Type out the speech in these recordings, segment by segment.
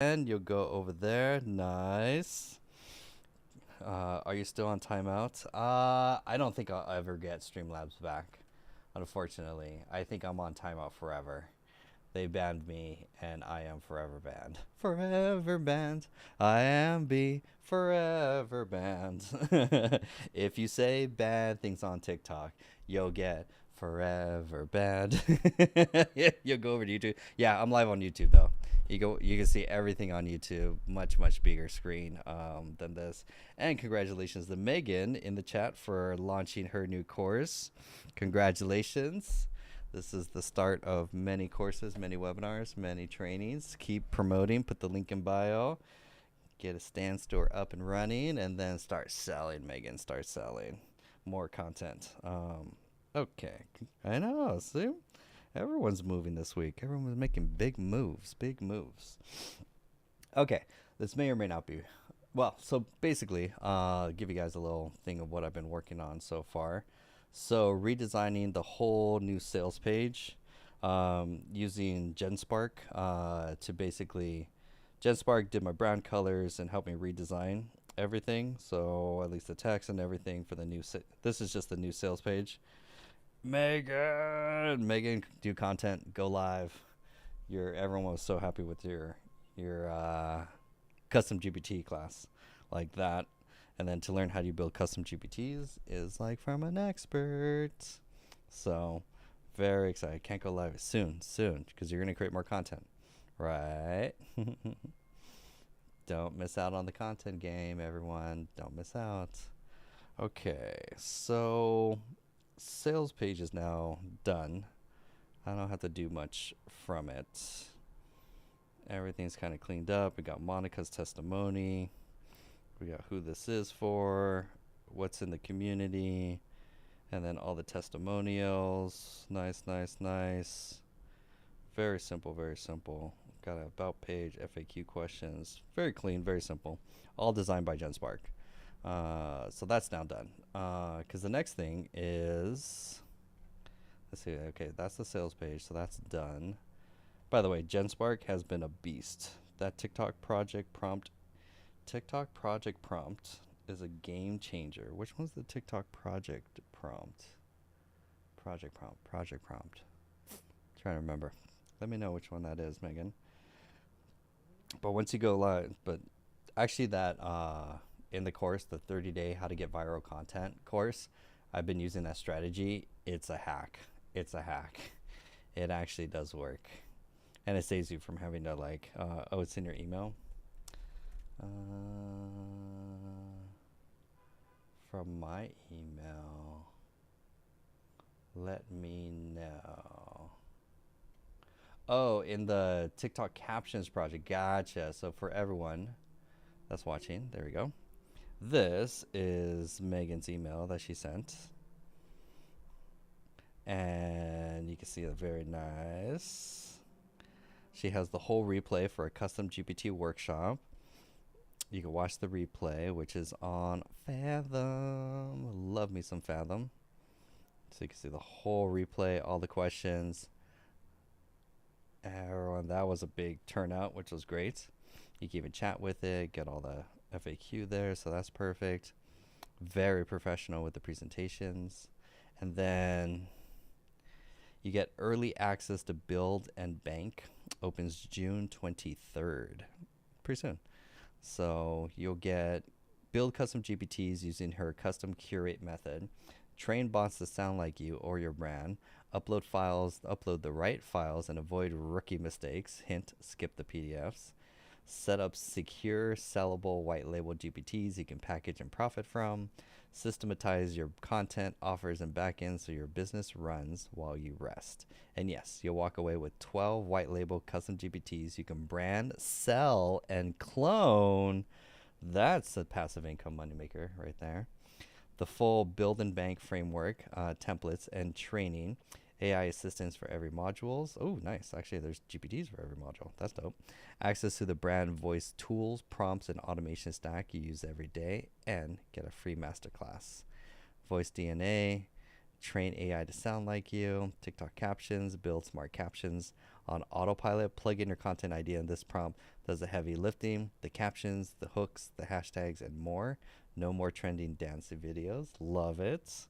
And you'll go over there. Nice. Are you still on timeout? I don't think I'll ever get Streamlabs back. Unfortunately, I think I'm on timeout forever. They banned me, and I am forever banned. Forever banned. I am be forever banned. If you say bad things on TikTok, you'll get forever banned. You'll go over to YouTube. Yeah, I'm live on YouTube though. You can see everything on YouTube, much bigger screen than this. And congratulations to Megan in the chat for launching her new course. Congratulations. This is the start of many courses, many webinars, many trainings. Keep promoting. Put the link in bio. Get a stand store up and running, and then start selling, Megan. Start selling more content. Okay. I know. See? Everyone's moving this week. Everyone's making big moves. Big moves. Okay. This may or may not be. Well, so basically, give you guys a little thing of what I've been working on so far. So redesigning the whole new sales page using GenSpark to basically GenSpark did my brand colors and helped me redesign everything. So at least the text and everything for the new. This is just the new sales page. Megan, do content, go live. Everyone was so happy with your custom GPT class like that. And then to learn how you build custom GPTs is like from an expert. So very excited. Can't go live soon, because you're going to create more content, right? Don't miss out on the content game, everyone. Don't miss out. Okay, so sales page is now done. I don't have to do much from it. Everything's kind of cleaned up. We got Monica's testimony. We got who this is for, what's in the community, and then all the testimonials. Nice. Very simple, very simple. Got an about page, FAQ questions. Very clean, very simple. All designed by GenSpark. So that's now done. Because the next thing is, let's see, okay, that's the sales page, so that's done. By the way, GenSpark has been a beast. That TikTok project prompt is a game changer. Which one's the TikTok project prompt? Project prompt. Trying to remember. Let me know which one that is, Megan. But once you go live, but actually that in the course, the 30-day how to get viral content course, I've been using that strategy. It's a hack. It actually does work. And it saves you from having to like, oh, it's in your email. From my email, let me know. Oh, in the TikTok captions project. Gotcha. So for everyone that's watching, there we go. This is Megan's email that she sent. And you can see it very nice. She has the whole replay for a custom GPT workshop. You can watch the replay, which is on Fathom. Love me some Fathom. So you can see the whole replay, all the questions. Everyone, that was a big turnout, which was great. You can even chat with it, get all the FAQ there, so that's perfect. Very professional with the presentations. And then you get early access to Build and Bank. Opens June 23rd. Pretty soon. So you'll get build custom GPTs using her custom curate method, train bots to sound like you or your brand, upload the right files and avoid rookie mistakes, hint, skip the PDFs, set up secure, sellable, white label GPTs you can package and profit from, systematize your content, offers, and backends so your business runs while you rest. And yes, you'll walk away with 12 white label custom GPTs you can brand, sell, and clone. That's a passive income moneymaker right there. The full build and bank framework, templates, and training. AI assistance for every modules. Oh, nice. Actually, there's GPTs for every module. That's dope. Access to the brand voice tools, prompts, and automation stack you use every day, and get a free masterclass. Voice DNA, train AI to sound like you, TikTok captions, build smart captions, on autopilot. Plug in your content idea, and this prompt does the heavy lifting, the captions, the hooks, the hashtags, and more. No more trending dance videos. Love it.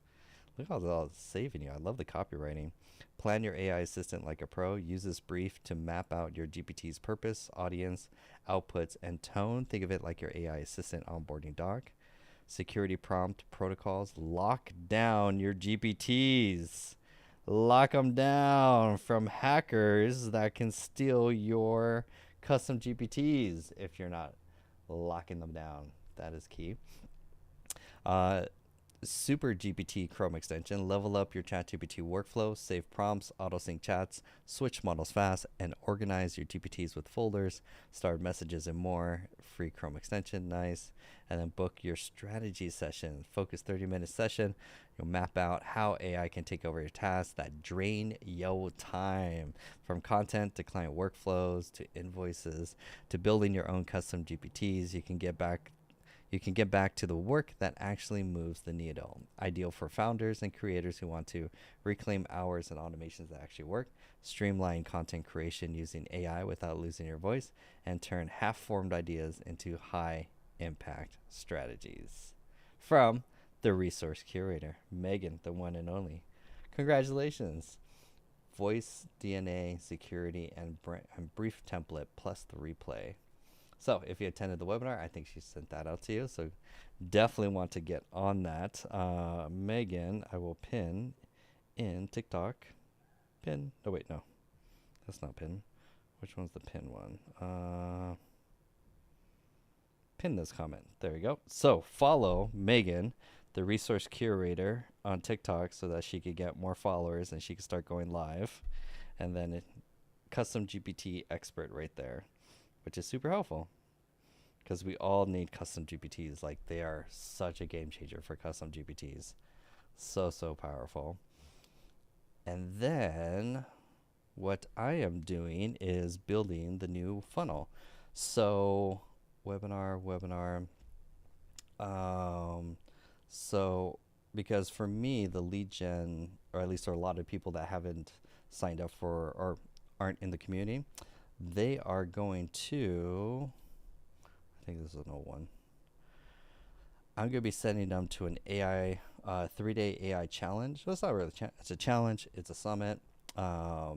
Look how it's all saving you. I love the copywriting. Plan your AI assistant like a pro. Use this brief to map out your GPT's purpose, audience, outputs, and tone. Think of it like your AI assistant onboarding doc. Security prompt protocols. Lock down your GPTs. Lock them down from hackers that can steal your custom GPTs if you're not locking them down. That is key. Super GPT Chrome extension. Level up your ChatGPT workflow, save prompts, auto-sync chats, switch models fast, and organize your GPTs with folders, start messages, and more. Free Chrome extension, nice. And then book your strategy session. Focus 30-minute session. You'll map out how AI can take over your tasks that drain your time. From content to client workflows to invoices to building your own custom GPTs, you can get back to the work that actually moves the needle. Ideal for founders and creators who want to reclaim hours and automations that actually work, streamline content creation using AI without losing your voice, and turn half-formed ideas into high-impact strategies. From the Resource Curator, Megan, the one and only. Congratulations. Voice, DNA, security, and brief template plus the replay. So if you attended the webinar, I think she sent that out to you. So definitely want to get on that. Megan, I will pin in TikTok. Pin. Oh, wait, no. That's not pin. Which one's the pin one? Pin this comment. There we go. So follow Megan, the resource curator, on TikTok so that she could get more followers and she could start going live. And then custom GPT expert right there, which is super helpful because we all need custom GPTs. Like, they are such a game changer for custom GPTs. So powerful. And then what I am doing is building the new funnel. So webinar. So because for me, the lead gen, or at least there are a lot of people that haven't signed up for or aren't in the community, they are going to, I think this is an old one. I'm going to be sending them to an AI, 3-day AI challenge. Well, it's not really it's a challenge. It's a summit.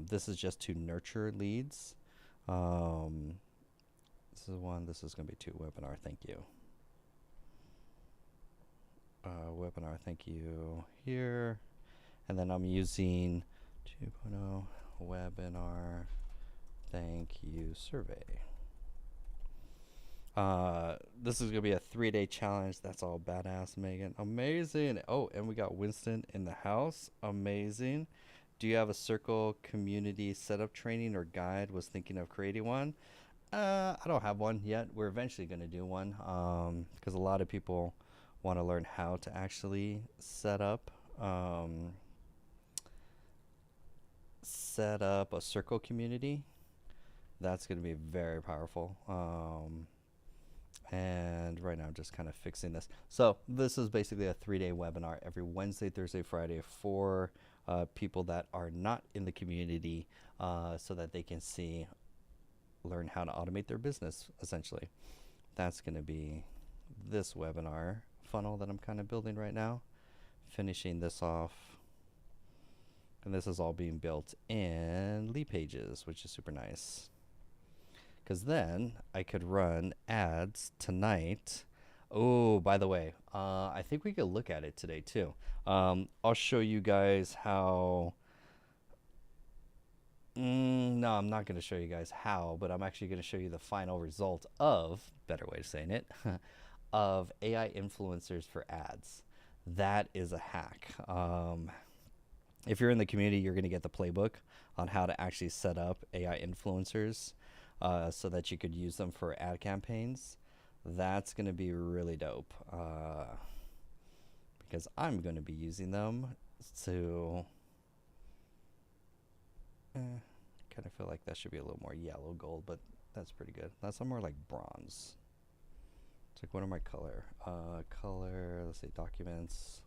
This is just to nurture leads. This is one. This is going to be 2. Webinar. Thank you. Webinar. Thank you here. And then I'm using 2.0 webinar thank you survey. This is gonna be a 3-day challenge. That's all badass, Megan. Amazing. Oh, and we got Winston in the house. Amazing. Do you have a Circle community setup training or guide? Was thinking of creating one. I don't have one yet. We're eventually gonna do one because a lot of people want to learn how to actually set up a Circle community. That's going to be very powerful. And right now I'm just kind of fixing this. So this is basically a 3-day webinar every Wednesday, Thursday, Friday for people that are not in the community so that they can learn how to automate their business, essentially. That's going to be this webinar funnel that I'm kind of building right now. Finishing this off. And this is all being built in Lead Pages, which is super nice. Because then I could run ads tonight. Oh, by the way, I think we could look at it today too. I'll show you guys how. No, I'm not going to show you guys how, but I'm actually going to show you the final result of, better way of saying it, of AI influencers for ads. That is a hack. If you're in the community, you're going to get the playbook on how to actually set up AI influencers so that you could use them for ad campaigns. That's going to be really dope because I'm going to be using them to kind of feel like that should be a little more yellow gold, but that's pretty good. That's more like bronze. It's like, what are my color? Let's say documents.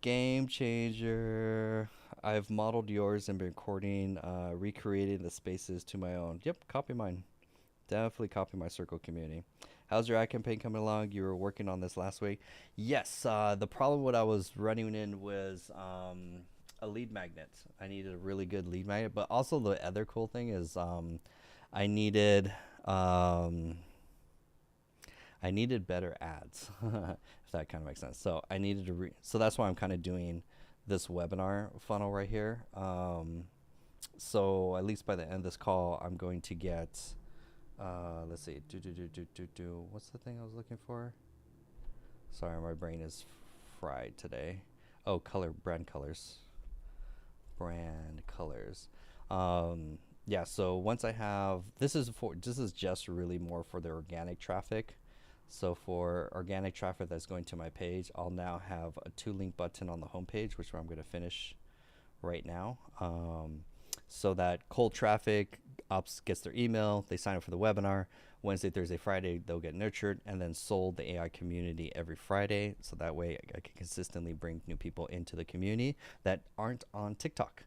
Game changer. I've modeled yours and been recording, recreating the spaces to my own. Yep, copy mine. Definitely copy my circle community. How's your ad campaign coming along? You were working on this last week. Yes, the problem what I was running in was a lead magnet. I needed a really good lead magnet, but also the other cool thing is I needed better ads, if that kind of makes sense. So I needed to so that's why I'm kind of doing this webinar funnel right here. So at least by the end of this call, I'm going to get, let's see, what's the thing I was looking for? Sorry, my brain is fried today. Oh, brand colors. Yeah, so once I have, this is just really more for the organic traffic. So for organic traffic that's going to my page, I'll now have a 2-link button on the homepage, which I'm going to finish right now. So that cold traffic ops gets their email, they sign up for the webinar. Wednesday, Thursday, Friday, they'll get nurtured and then sold the AI community every Friday. So that way I can consistently bring new people into the community that aren't on TikTok.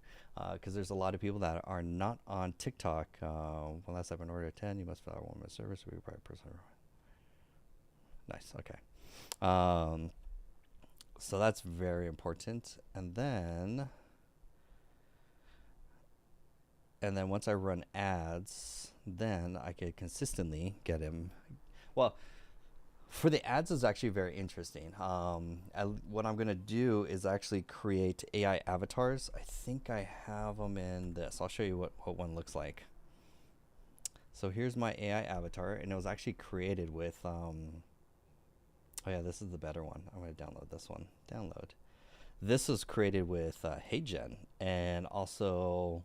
Because there's a lot of people that are not on TikTok. Unless I've been ordered at 10, you must fill out 1 minute service. We probably person. Nice. Okay. So that's very important. And then once I run ads, then I could consistently get him. Well, for the ads is actually very interesting. What I'm going to do is actually create AI avatars. I think I have them in this. I'll show you what one looks like. So here's my AI avatar, and it was actually created with, oh yeah, this is the better one. I'm going to download this one. Download. This was created with HeyGen and also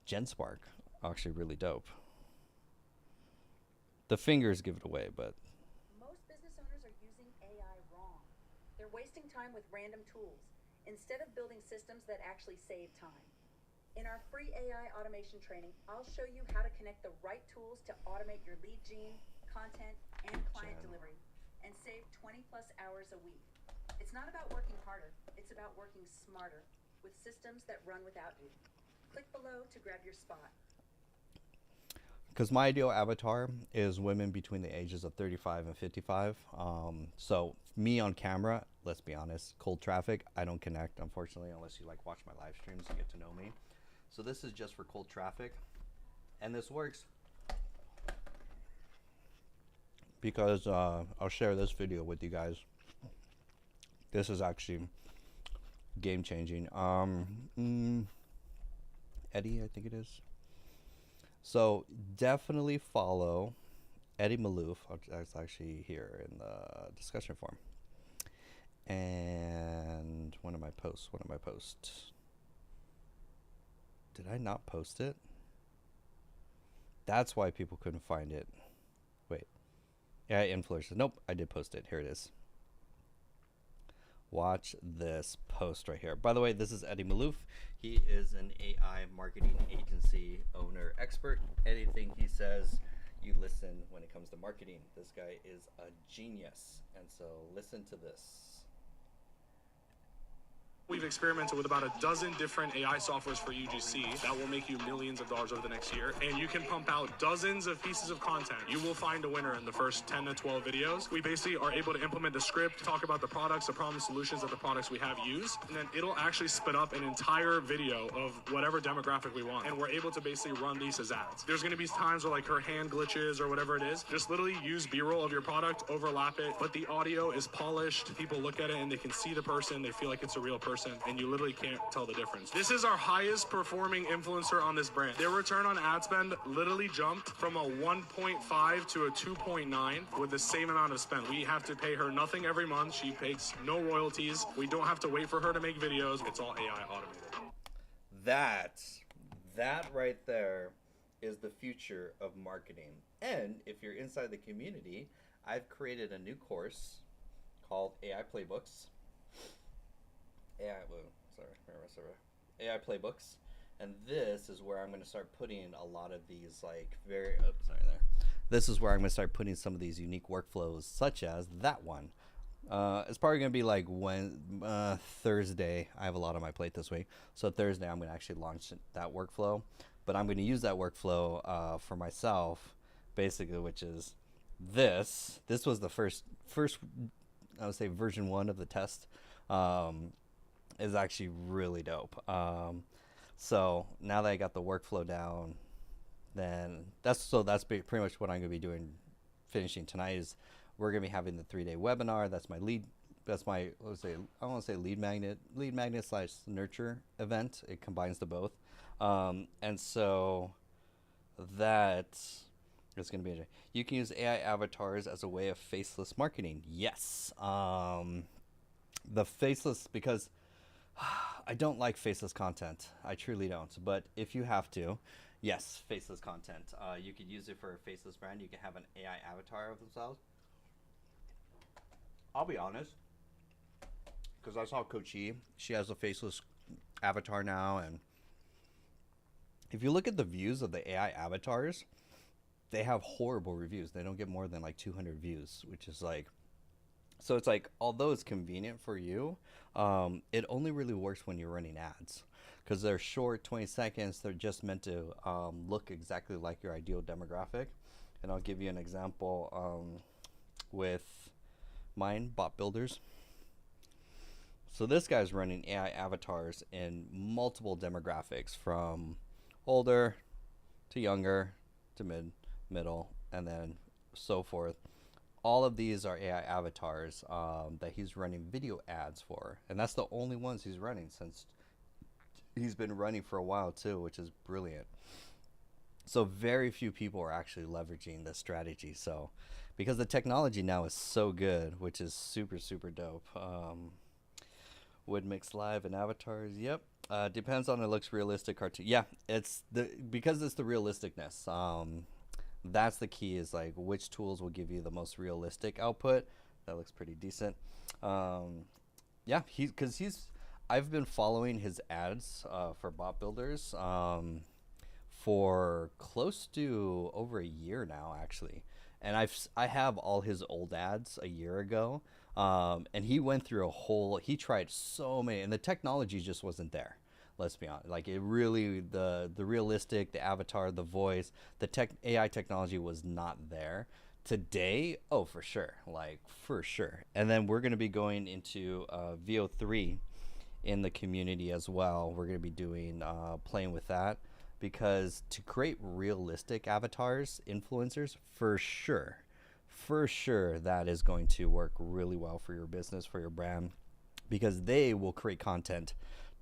GenSpark. Actually really dope. The fingers give it away, but most business owners are using AI wrong. They're wasting time with random tools instead of building systems that actually save time. In our free AI automation training, I'll show you how to connect the right tools to automate your lead gene, content, and client delivery, and save 20+ hours a week. It's not about working harder, it's about working smarter with systems that run without you. Click below to grab your spot. Because my ideal avatar is women between the ages of 35 and 55. So me on camera, let's be honest, cold traffic, I don't connect, unfortunately, unless you like watch my live streams and get to know me. So this is just for cold traffic. And this works because I'll share this video with you guys. This is actually game changing. Eddie, I think it is. So definitely follow Eddie Malouf. That's actually here in the discussion forum. And one of my posts. Did I not post it? That's why people couldn't find it. Wait. Yeah, influencers. Nope, I did post it. Here it is. Watch this post right here. By the way, this is Eddie Malouf. He is an AI marketing agency owner expert. Anything he says, you listen when it comes to marketing. This guy is a genius. And so listen to this. We've experimented with about a dozen different AI softwares for UGC that will make you millions of dollars over the next year. And you can pump out dozens of pieces of content. You will find a winner in the first 10 to 12 videos. We basically are able to implement the script, talk about the products, the problem solutions that the products we have use, and then it'll actually spit up an entire video of whatever demographic we want. And we're able to basically run these as ads. There's gonna be times where like her hand glitches or whatever it is. Just literally use B-roll of your product, overlap it, but the audio is polished. People look at it and they can see the person, they feel like it's a real person. And you literally can't tell the difference. This is our highest performing influencer on this brand. Their return on ad spend literally jumped from a 1.5 to a 2.9 with the same amount of spend. We have to pay her nothing every month. She pays no royalties. We don't have to wait for her to make videos. It's all AI automated. That right there is the future of marketing. And if you're inside the community, I've created a new course called AI Playbooks. AI Playbooks, and this is where I'm going to start putting a lot of these This is where I'm going to start putting some of these unique workflows, such as that one. It's probably gonna be like when Thursday. I have a lot on my plate this week, so Thursday I'm gonna actually launch that workflow. But I'm gonna use that workflow for myself, basically, which is this. This was the first I would say version one of the test. Is actually really dope. So now that I got the workflow down, then that's pretty much what I'm gonna be doing. Finishing tonight is we're gonna be having the 3-day webinar. That's my lead. That's my let's say I want to say lead magnet slash nurture event. It combines the both, and so that is gonna be. You can use AI avatars as a way of faceless marketing. Yes, the faceless because I don't like faceless content. I truly don't. But if you have to, yes, faceless content. You could use it for a faceless brand. You can have an AI avatar of themselves. I'll be honest, because I saw Coach E. She has a faceless avatar now, and if you look at the views of the AI avatars, they have horrible reviews. They don't get more than like 200 views, which is like, so it's like, although it's convenient for you, it only really works when you're running ads because they're short, 20 seconds. They're just meant to look exactly like your ideal demographic. And I'll give you an example with mine, Bot Builders. So this guy's running AI avatars in multiple demographics from older to younger to middle, and then so forth. All of these are AI avatars that he's running video ads for, and that's the only ones he's running since he's been running for a while too, which is brilliant. So very few people are actually leveraging this strategy. So because the technology now is so good, which is super super dope. Would mix live and avatars. Yep. Depends on it looks realistic cartoon. Yeah, it's because it's the realisticness. That's the key is like which tools will give you the most realistic output. That looks pretty decent. Yeah, I've been following his ads for Bot Builders for close to over a year now actually, and I have all his old ads a year ago. And he went through he tried so many, and the technology just wasn't there. Let's be honest. Like it really, the realistic, the avatar, the voice, the AI technology was not there. Today, oh, for sure. Like for sure. And then we're going to be going into VO3 in the community as well. We're going to be doing, playing with that because to create realistic avatars, influencers, for sure that is going to work really well for your business, for your brand, because they will create content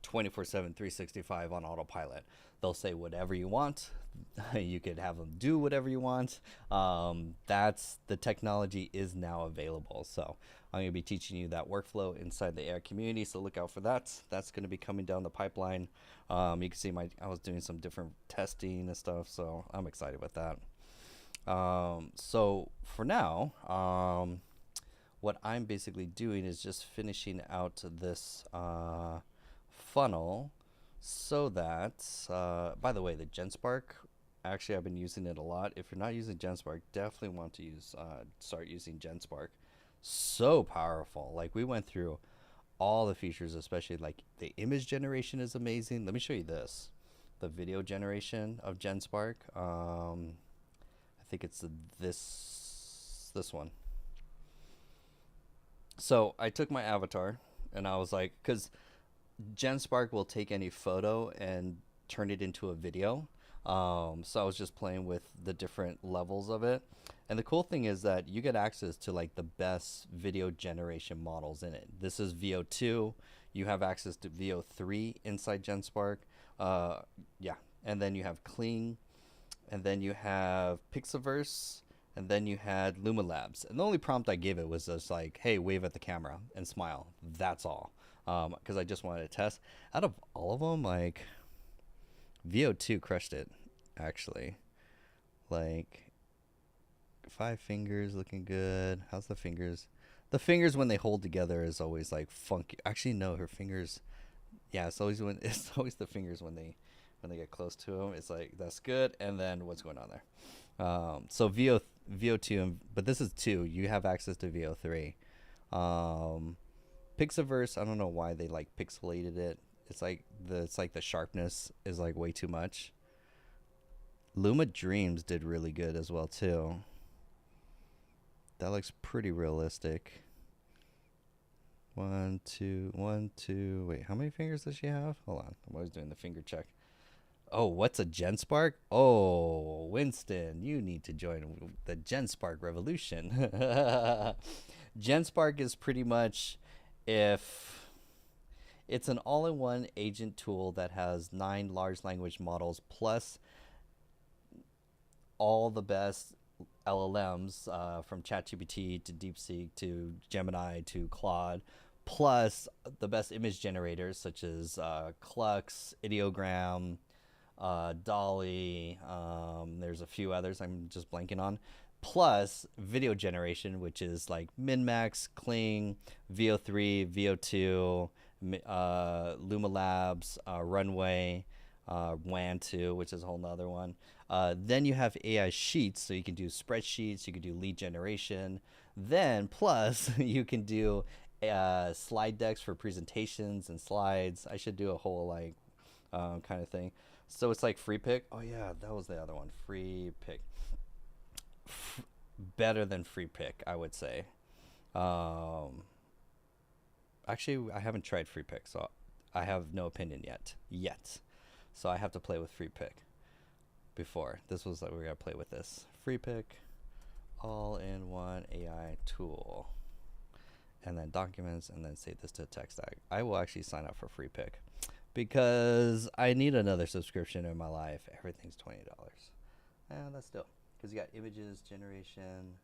24/7, 365 on autopilot. They'll say whatever you want. You could have them do whatever you want. That's the technology is now available. So I'm going to be teaching you that workflow inside the AI community. So look out for that. That's going to be coming down the pipeline. You can see I was doing some different testing and stuff. So I'm excited with that. So for now, what I'm basically doing is just finishing out this funnel so that, by the way, the GenSpark, actually I've been using it a lot. If you're not using GenSpark, definitely want to start using GenSpark. So powerful. Like we went through all the features, especially like the image generation is amazing. Let me show you this, the video generation of GenSpark. I think it's this one. So I took my avatar and I was like, because GenSpark will take any photo and turn it into a video. So I was just playing with the different levels of it. And the cool thing is that you get access to like the best video generation models in it. This is VO2. You have access to VO3 inside GenSpark. Yeah. And then you have Kling. And then you have Pixaverse. And then you had Luma Labs. And the only prompt I gave it was just like, hey, wave at the camera and smile. That's all. Because I just wanted to test. Out of all of them, like, VO2 crushed it, actually. Like, 5 fingers looking good. How's the fingers? The fingers when they hold together is always like funky. Actually, no, her fingers. Yeah, it's always the fingers when they get close to them. It's like that's good. And then what's going on there? So VO2, but this is 2. You have access to VO3. Pixaverse, I don't know why they like pixelated it. It's like the sharpness is like way too much. Luma Dreams did really good as well too. That looks pretty realistic. 1, 2, 1, 2. Wait, how many fingers does she have? Hold on, I'm always doing the finger check. Oh, what's a GenSpark? Oh, Winston, you need to join the GenSpark revolution. GenSpark is pretty much if it's an all-in-one agent tool that has 9 large language models plus all the best LLMs from ChatGPT to DeepSeek to Gemini to Claude, plus the best image generators such as Klux, Ideogram, Dolly. There's a few others I'm just blanking on. Plus video generation, which is like MinMax, Kling, VO3, VO2, Luma Labs, Runway, WAN2, which is a whole nother one. Then you have AI Sheets, so you can do spreadsheets, you can do lead generation. Then plus you can do slide decks for presentations and slides. I should do a whole like kind of thing. So it's like FreePick. Oh yeah, that was the other one. FreePick. Better than FreePick, I would say. Actually, I haven't tried FreePick, so I have no opinion yet. So I have to play with FreePick before. This was like, we're going to play with this. FreePick, all-in-one AI tool. And then documents, and then save this to a tech stack. I will actually sign up for FreePick because I need another subscription in my life. Everything's $20. And that's still. Because you got images generation,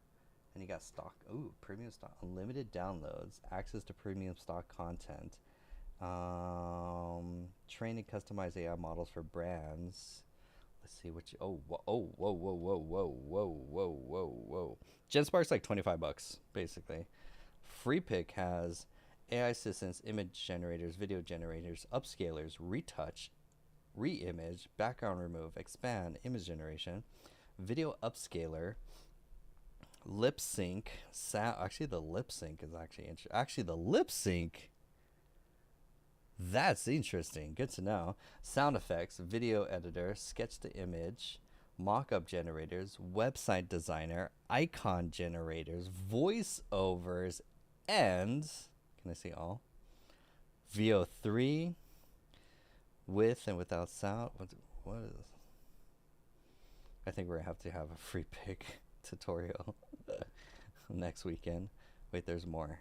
and you got stock. Ooh, premium stock. Unlimited downloads. Access to premium stock content. Train and customize AI models for brands. Let's see what you. Whoa. GenSpark's like $25, basically. FreePick has AI assistants, image generators, video generators, upscalers, retouch, reimage, background remove, expand, image generation, video upscaler, lip sync, sound. Actually, the lip sync is actually interesting. Actually, the lip sync. That's interesting. Good to know. Sound effects, video editor, sketch to image, mock-up generators, website designer, icon generators, voiceovers, and can I see all? VO3 with and without sound. What is? I think we're gonna have to have a FreePick tutorial next weekend. Wait, there's more.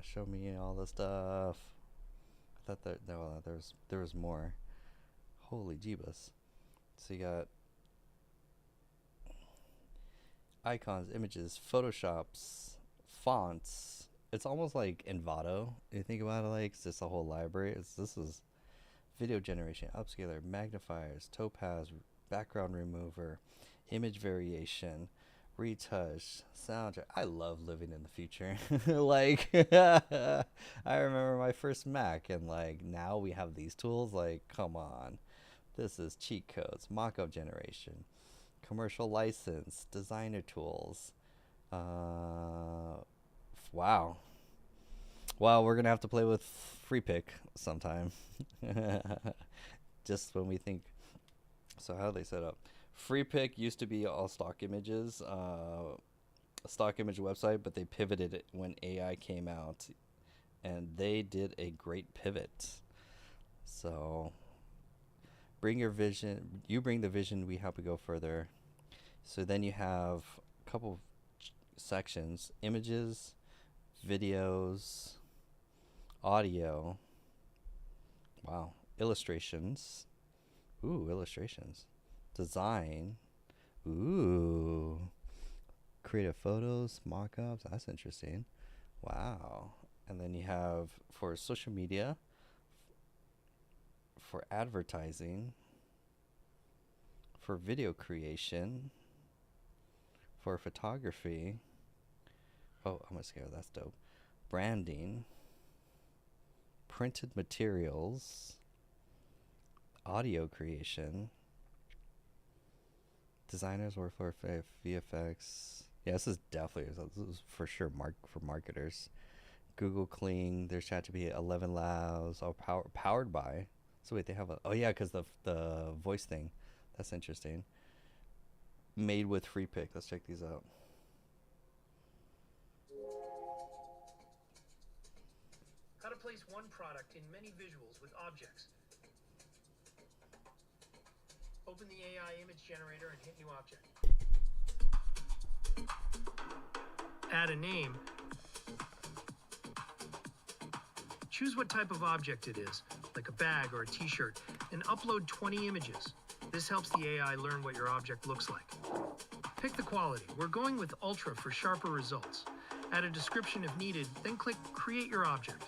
Show me all the stuff. I thought there was more. Holy jeebus. So you got icons, images, photoshops, fonts. It's almost like Envato. You think about it, like it's just a whole library. This is video generation, upscaler, magnifiers, topaz, background remover, image variation, retouch, soundtrack. I love living in the future. Like I remember my first Mac, and like now we have these tools. Like, come on, this is cheat codes, mock-up generation, commercial license, designer tools. Wow. Well, we're gonna have to play with FreePick sometime. Just when we think. So how they set up? FreePick used to be all stock images, a stock image website, but they pivoted it when AI came out, and they did a great pivot. So bring your vision. You bring the vision. We help you go further. So then you have a couple of sections: images, videos, audio. Wow. Illustrations. Ooh, illustrations. Design. Ooh. Creative photos, mock-ups. That's interesting. Wow. And then you have for social media, for advertising, for video creation, for photography. Oh, I'm scared. That's dope. Branding, printed materials, audio creation. Designers work for VFX, Yeah, this is for sure for marketers. Google Clean, there's ChatGPT 11 Labs, all powered by. So wait, they have a, oh yeah, because the voice thing. That's interesting. Made with free pick. Let's check these out. How to place one product in many visuals with objects. Open the AI image generator and hit new object. Add a name. Choose what type of object it is, like a bag or a t-shirt, and upload 20 images. This helps the AI learn what your object looks like. Pick the quality. We're going with Ultra for sharper results. Add a description if needed, then click Create Your Object.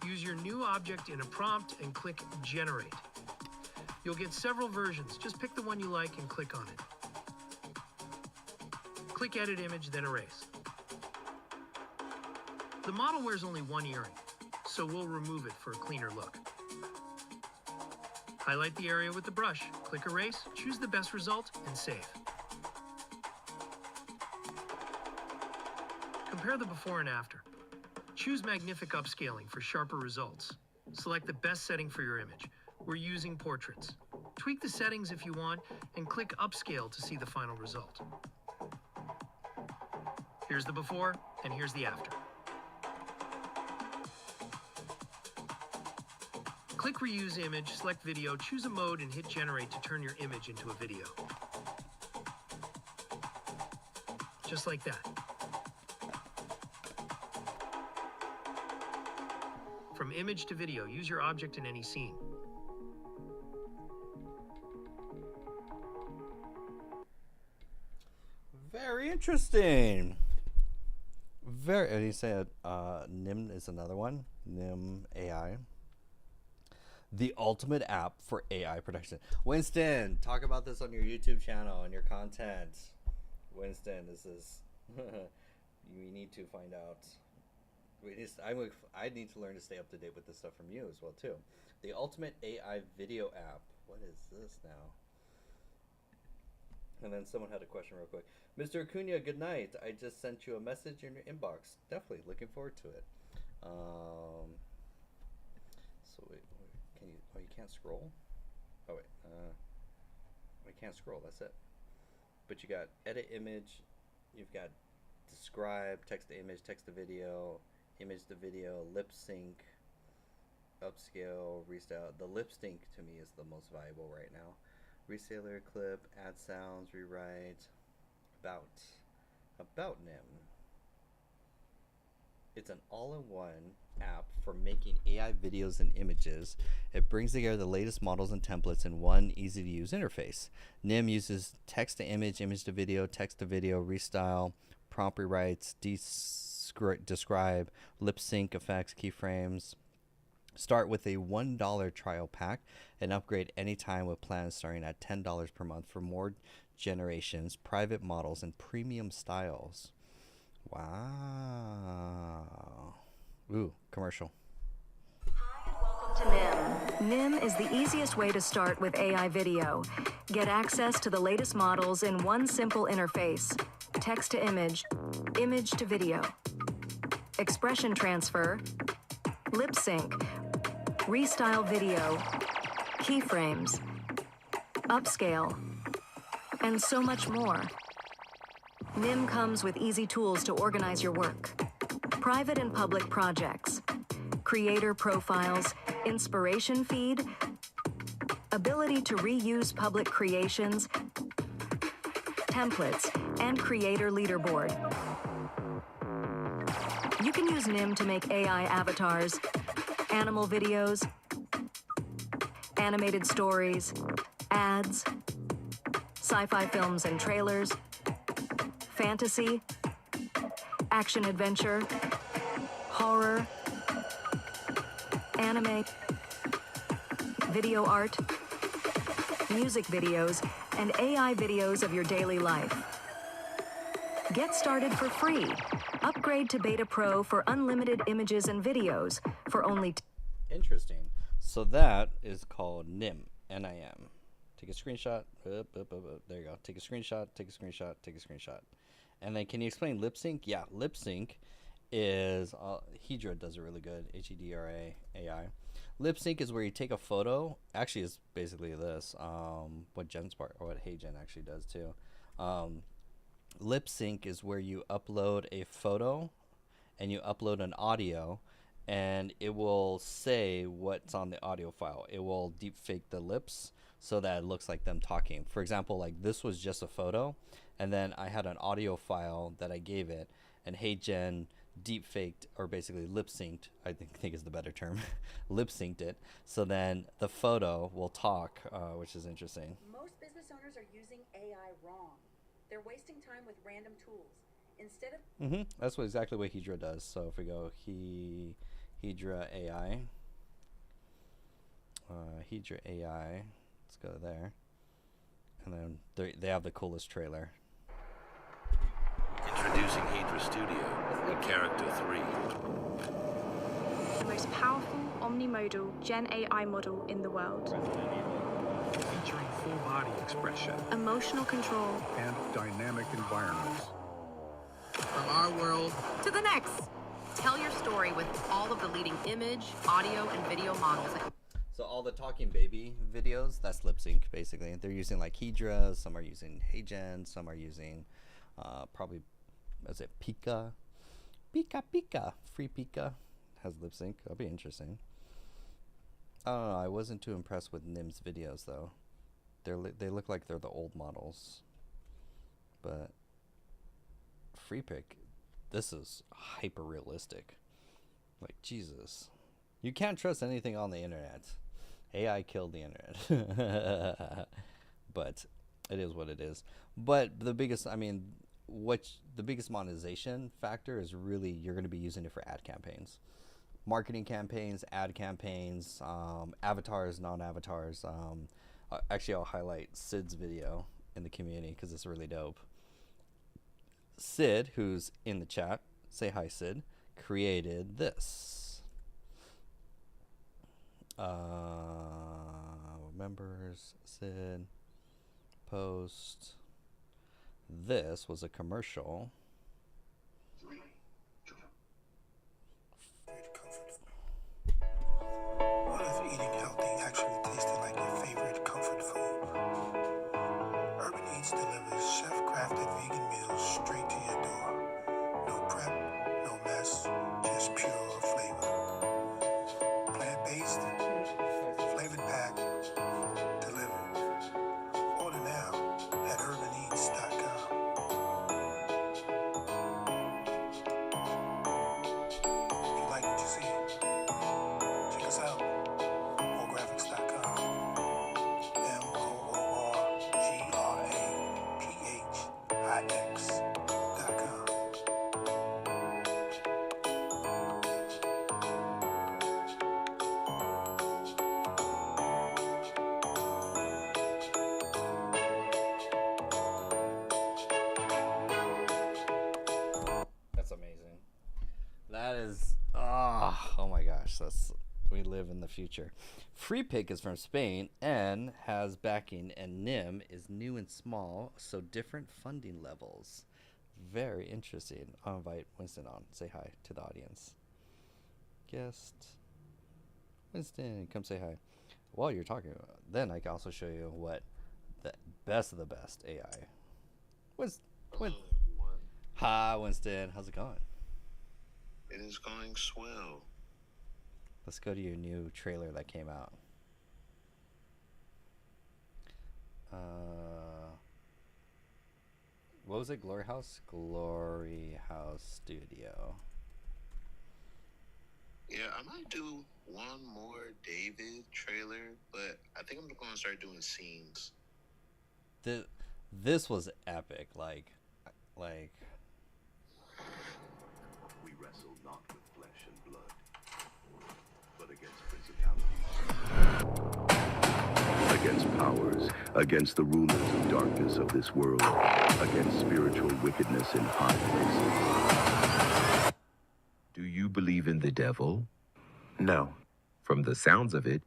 Use your new object in a prompt and click Generate. You'll get several versions. Just pick the one you like and click on it. Click Edit Image, then Erase. The model wears only one earring, so we'll remove it for a cleaner look. Highlight the area with the brush, click Erase, choose the best result, and save. Compare the before and after. Choose Magnific Upscaling for sharper results. Select the best setting for your image. We're using portraits. Tweak the settings if you want, and click Upscale to see the final result. Here's the before, and here's the after. Click Reuse Image, select Video, choose a mode, and hit Generate to turn your image into a video. Just like that. From image to video, use your object in any scene. Very interesting. And he said Nim is another one. Nim AI. The ultimate app for AI production. Winston, talk about this on your YouTube channel and your content. Winston, this is we need to find out. I need to learn to stay up to date with this stuff from you as well too. The ultimate AI video app. What is this now? And then someone had a question real quick. Mr. Acuna, good night. I just sent you a message in your inbox. Definitely looking forward to it. So wait, can you? Oh, you can't scroll. Oh wait, I can't scroll. That's it. But you got edit image. You've got describe, text to image, text to video, image to video, lip sync, upscale, restyle. The lip sync to me is the most valuable right now. Reseller clip, add sounds, rewrite, about Nim. It's an all-in-one app for making AI videos and images. It brings together the latest models and templates in one easy-to-use interface. Nim uses text to image, image to video, text to video, restyle, prompt rewrites, describe, lip sync effects, keyframes. Start with a $1 trial pack and upgrade anytime with plans starting at $10 per month for more generations, private models, and premium styles. Wow. Ooh, commercial. Hi and welcome to Nim. Nim is the easiest way to start with AI video. Get access to the latest models in one simple interface. Text to image, image to video, expression transfer, lip sync, restyle video, keyframes, upscale, and so much more. Nim comes with easy tools to organize your work. Private and public projects, creator profiles, inspiration feed, ability to reuse public creations, templates, and creator leaderboard. You can use Nim to make AI avatars, animal videos, animated stories, ads, sci-fi films and trailers, fantasy, action-adventure, horror, anime, video art, music videos, and AI videos of your daily life. Get started for free. Upgrade to Beta Pro for unlimited images and videos for only Interesting. So that is called Nim, N-I-M. Take a screenshot. There you go. Take a screenshot, take a screenshot, take a screenshot. And then can you explain lip sync? Yeah, lip sync is Hedra does it really good. Hedra AI. Lip sync is where you take a photo. Actually, it's basically this. What HeyGen actually does too. Lip sync is where you upload a photo and you upload an audio, and it will say what's on the audio file. It will deep fake the lips so that it looks like them talking. For example, like this was just a photo, and then I had an audio file that I gave it, and HeyGen deep faked, or basically lip synced, I think is the better term, lip synced it, so then the photo will talk, which is interesting. Most business owners are using AI wrong. They're wasting time with random tools. Instead of That's exactly what Hedra does. So if we go Hedra AI, let's go there, and then they have the coolest trailer. Introducing Hedra Studio with Character 3. The most powerful omni-modal Gen AI model in the world. Featuring full body expression. Emotional control. And dynamic environments. From our world to the next. Tell your story with all of the leading image, audio, and video models. So all the Talking Baby videos, that's lip sync basically. They're using like Hedra, some are using HeyGen, some are using probably, is it Pika? Pika. Free Pika has lip sync. That'll be interesting. I don't know. I wasn't too impressed with Nim's videos though. They look like they're the old models. But Free Pick, this is hyper realistic. Like Jesus, you can't trust anything on the internet. AI killed the internet. But it is what it is. But the biggest, the biggest monetization factor is really you're going to be using it for ad campaigns, marketing campaigns, ad campaigns, avatars, non-avatars. Actually, I'll highlight Sid's video in the community because it's really dope. Sid, who's in the chat, say hi, Sid, created this. Members, Sid, post. This was a commercial. What if eating healthy actually tasted like your favorite comfort food? Urban Eats delivers chef-crafted vegan meals straight to your door. No prep, no mess, just pure flavor. Plant-based, flavored pack, delivered. Order now at urbaneats.com. If you like what you see, check us out. Moregraphics.com. MOORGRAPHIX.com. That's amazing. That is, oh my gosh, we live in the future. Free Pick is from Spain and has backing, and Nim is new and small, so different funding levels. Very interesting. I'll invite Winston on. Say hi to the audience. Guest. Winston, come say hi. While you're talking, then I can also show you what the best of the best AI. Hello, everyone. Hi, Winston. How's it going? It is going swell. Let's go to your new trailer that came out. What was it? Glory House? Glory House Studio. Yeah, I might do one more David trailer, but I think I'm going to start doing scenes. This was epic. Like. We wrestle not with flesh and blood, but against principalities, against powers, against the rulers of darkness of this world, against spiritual wickedness in high places. Do you believe in the devil? No. From the sounds of it,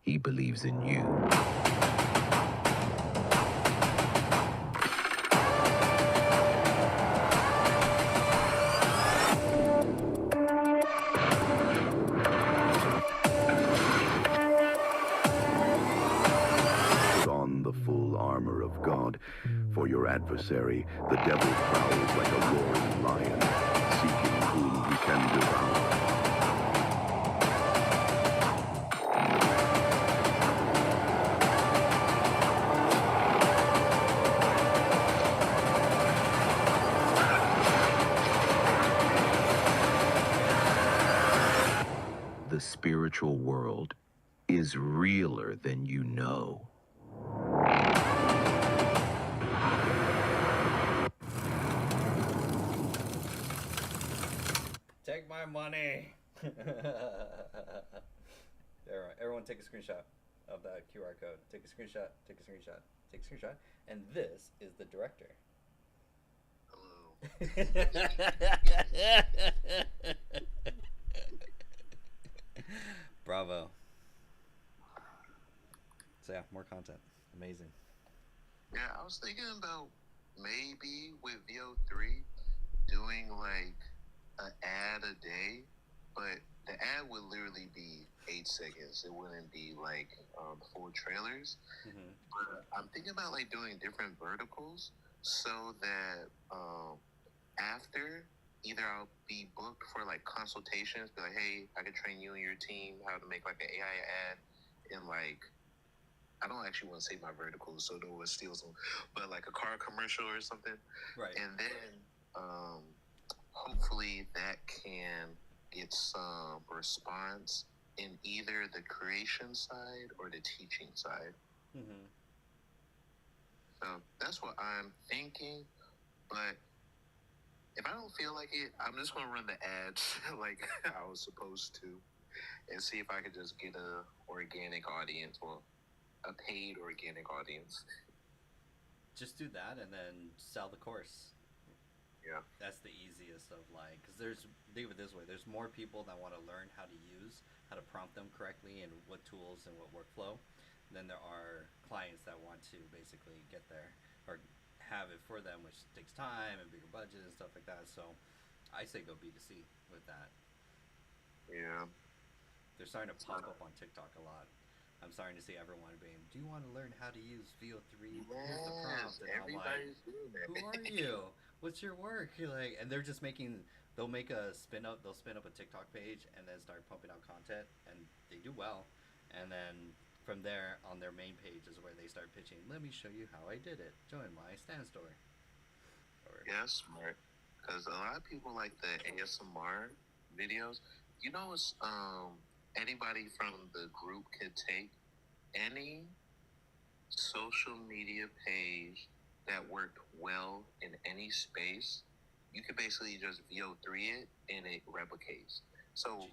he believes in you. adversary, the devil prowls like a roaring lion, seeking whom he can devour. The spiritual world is realer than you know. Take my money. Everyone take a screenshot of that QR code. Take a screenshot, take a screenshot, take a screenshot. And this is the director. Bravo. So yeah, more content. Amazing. Yeah, I was thinking about maybe with VO3 doing like an ad a day, but the ad would literally be 8 seconds. It wouldn't be like full trailers. Mm-hmm. But I'm thinking about like doing different verticals so that after either I'll be booked for like consultations, be like, hey, I could train you and your team how to make like an AI ad, and like I don't actually want to say my verticals so no one steals them, but like a car commercial or something. Right. And then hopefully that can get some response in either the creation side or the teaching side. Mm-hmm. So that's what I'm thinking. But if I don't feel like it, I'm just going to run the ads like I was supposed to and see if I could just get a organic audience or a paid organic audience. Just do that and then sell the course. Yeah. That's the easiest of like, because think of it this way, there's more people that want to learn how to use, how to prompt them correctly and what tools and what workflow than there are clients that want to basically get there or have it for them, which takes time and bigger budget and stuff like that. So I say go B2C with that. Yeah. They're starting to pop up on TikTok a lot. I'm starting to see everyone being, do you want to learn how to use VO3? Here's the prompt. And I'm like, who are you? What's your work? You're like, and they're just making, they'll spin up a TikTok page and then start pumping out content, and they do well. And then from there, on their main page is where they start pitching, let me show you how I did it. Join my Stan Store. Yeah, smart. Because a lot of people like the ASMR videos. You know, it's, anybody from the group could take any social media page that worked well in any space. You could basically just VO3 it and it replicates. So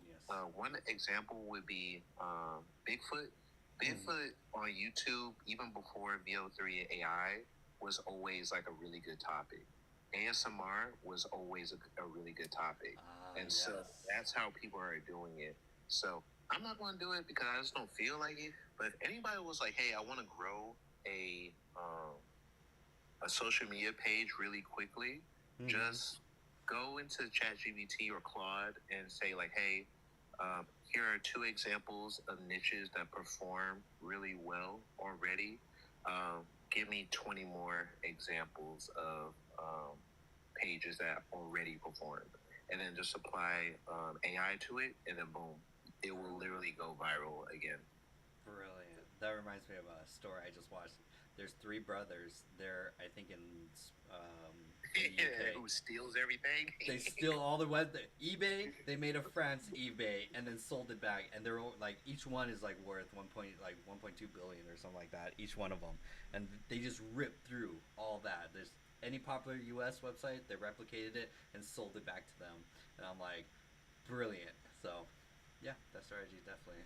one example would be Bigfoot. Bigfoot on YouTube, even before VO3 AI, was always like a really good topic. ASMR was always a really good topic. So that's how people are doing it. So I'm not going to do it because I just don't feel like it. But if anybody was like, hey, I want to grow a social media page really quickly, just go into ChatGPT or Claude and say like, hey, here are 2 examples of niches that perform really well already. Give me 20 more examples of pages that already performed. And then just apply AI to it, and then boom, it will literally go viral again. Brilliant. That reminds me of a story I just watched. There's 3 brothers. They're, I think, in the UK. Who steals everything? They steal all the web. eBay. They made a France eBay and then sold it back. And they're like, each one is like worth 1.2 billion or something like that. Each one of them, and they just ripped through all that. There's any popular U.S. website, they replicated it and sold it back to them. And I'm like, brilliant. So, yeah, that strategy definitely.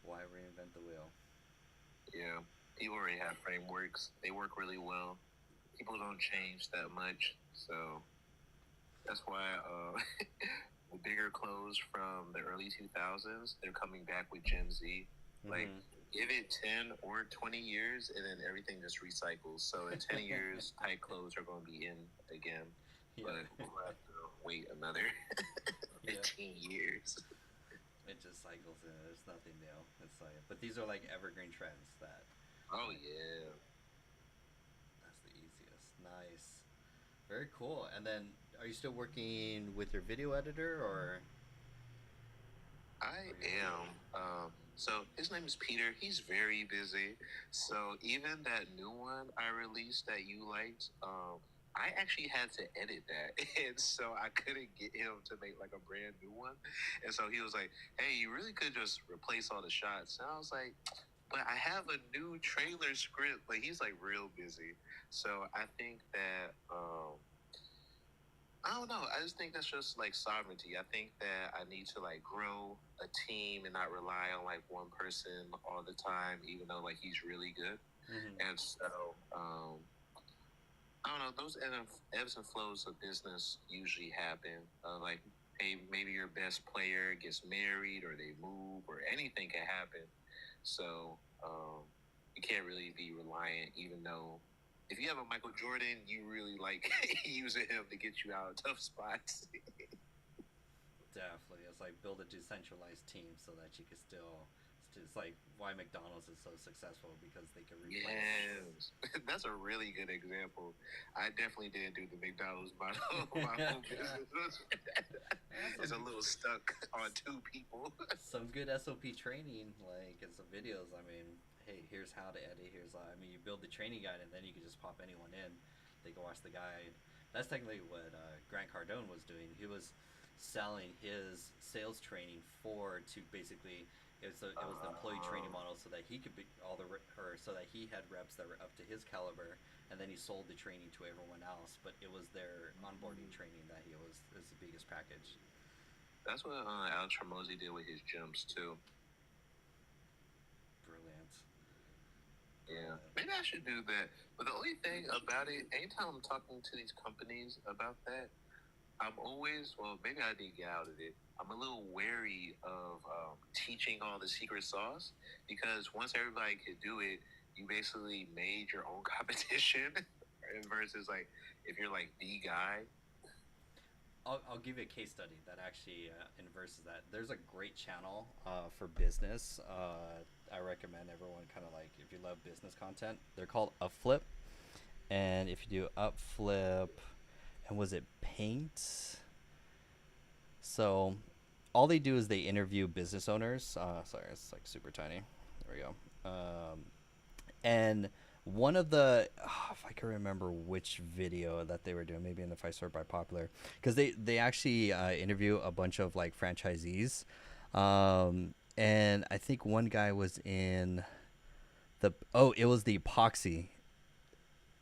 Why reinvent the wheel? Yeah, people already have frameworks. They work really well. People don't change that much, so that's why the bigger clothes from the early 2000s, they're coming back with Gen Z. Like, give it 10 or 20 years, and then everything just recycles. So in 10 years, tight clothes are going to be in again. But we'll have to wait another 15 years. It just cycles in. There's nothing new. It's like, but these are like evergreen trends that. Oh yeah. Nice. Very cool. And then, are you still working with your video editor, or? I am. So his name is Peter. He's very busy. So even that new one I released that you liked, I actually had to edit that, and so I couldn't get him to make like a brand new one. And so he was like, "Hey, you really could just replace all the shots." And I was like, "But I have a new trailer script." Like he's like real busy. So I think that I don't know. I just think that's just like sovereignty. I think that I need to like grow a team and not rely on like one person all the time, even though like he's really good. And so I don't know. Those ebbs and flows of business usually happen. Like, hey, maybe your best player gets married or they move or anything can happen. So you can't really be reliant, even though if you have a Michael Jordan, you really like using him to get you out of tough spots. Definitely. It's like build a decentralized team so that you can still. It's like why McDonald's is so successful, because they can replace. Yes, that's a really good example. I definitely didn't do the McDonald's model. It's a little stuck on two people. Some good SOP training, like in some videos. I mean, hey, here's how to edit. You build the training guide, and then you can just pop anyone in. They can watch the guide. That's technically what Grant Cardone was doing. He was selling his sales training to basically. It was the employee training model, so that he could be so that he had reps that were up to his caliber, and then he sold the training to everyone else. But it was their onboarding training that is the biggest package. That's what Alex Hormozi did with his jumps too. Brilliant. Yeah, maybe I should do that. But the only thing about it, anytime I'm talking to these companies about that, I'm always, maybe I did get out of it. I'm a little wary of teaching all the secret sauce, because once everybody could do it, you basically made your own competition. Versus like if you're like the guy. I'll give you a case study that actually inverses that. There's a great channel for business. I recommend everyone kind of like, if you love business content, they're called Upflip. And if you do Upflip, and was it Paint? So all they do is they interview business owners. Sorry, it's like super tiny. There we go. And one of the, if I can remember which video that they were doing, maybe in the 5-Star by Popular, because they actually interview a bunch of like franchisees. And I think one guy was in it was the Epoxy.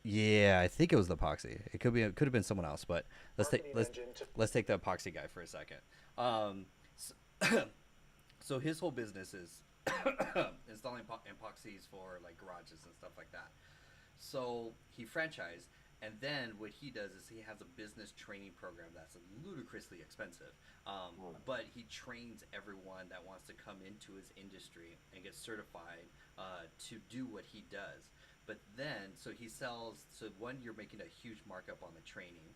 Yeah, I think it was the Epoxy. It could have been someone else, but let's take the Epoxy guy for a second. So his whole business is installing epoxies for like garages and stuff like that. So he franchised, and then what he does is he has a business training program that's ludicrously expensive. But he trains everyone that wants to come into his industry and get certified to do what he does. But then, so he sells, so one, you're making a huge markup on the training.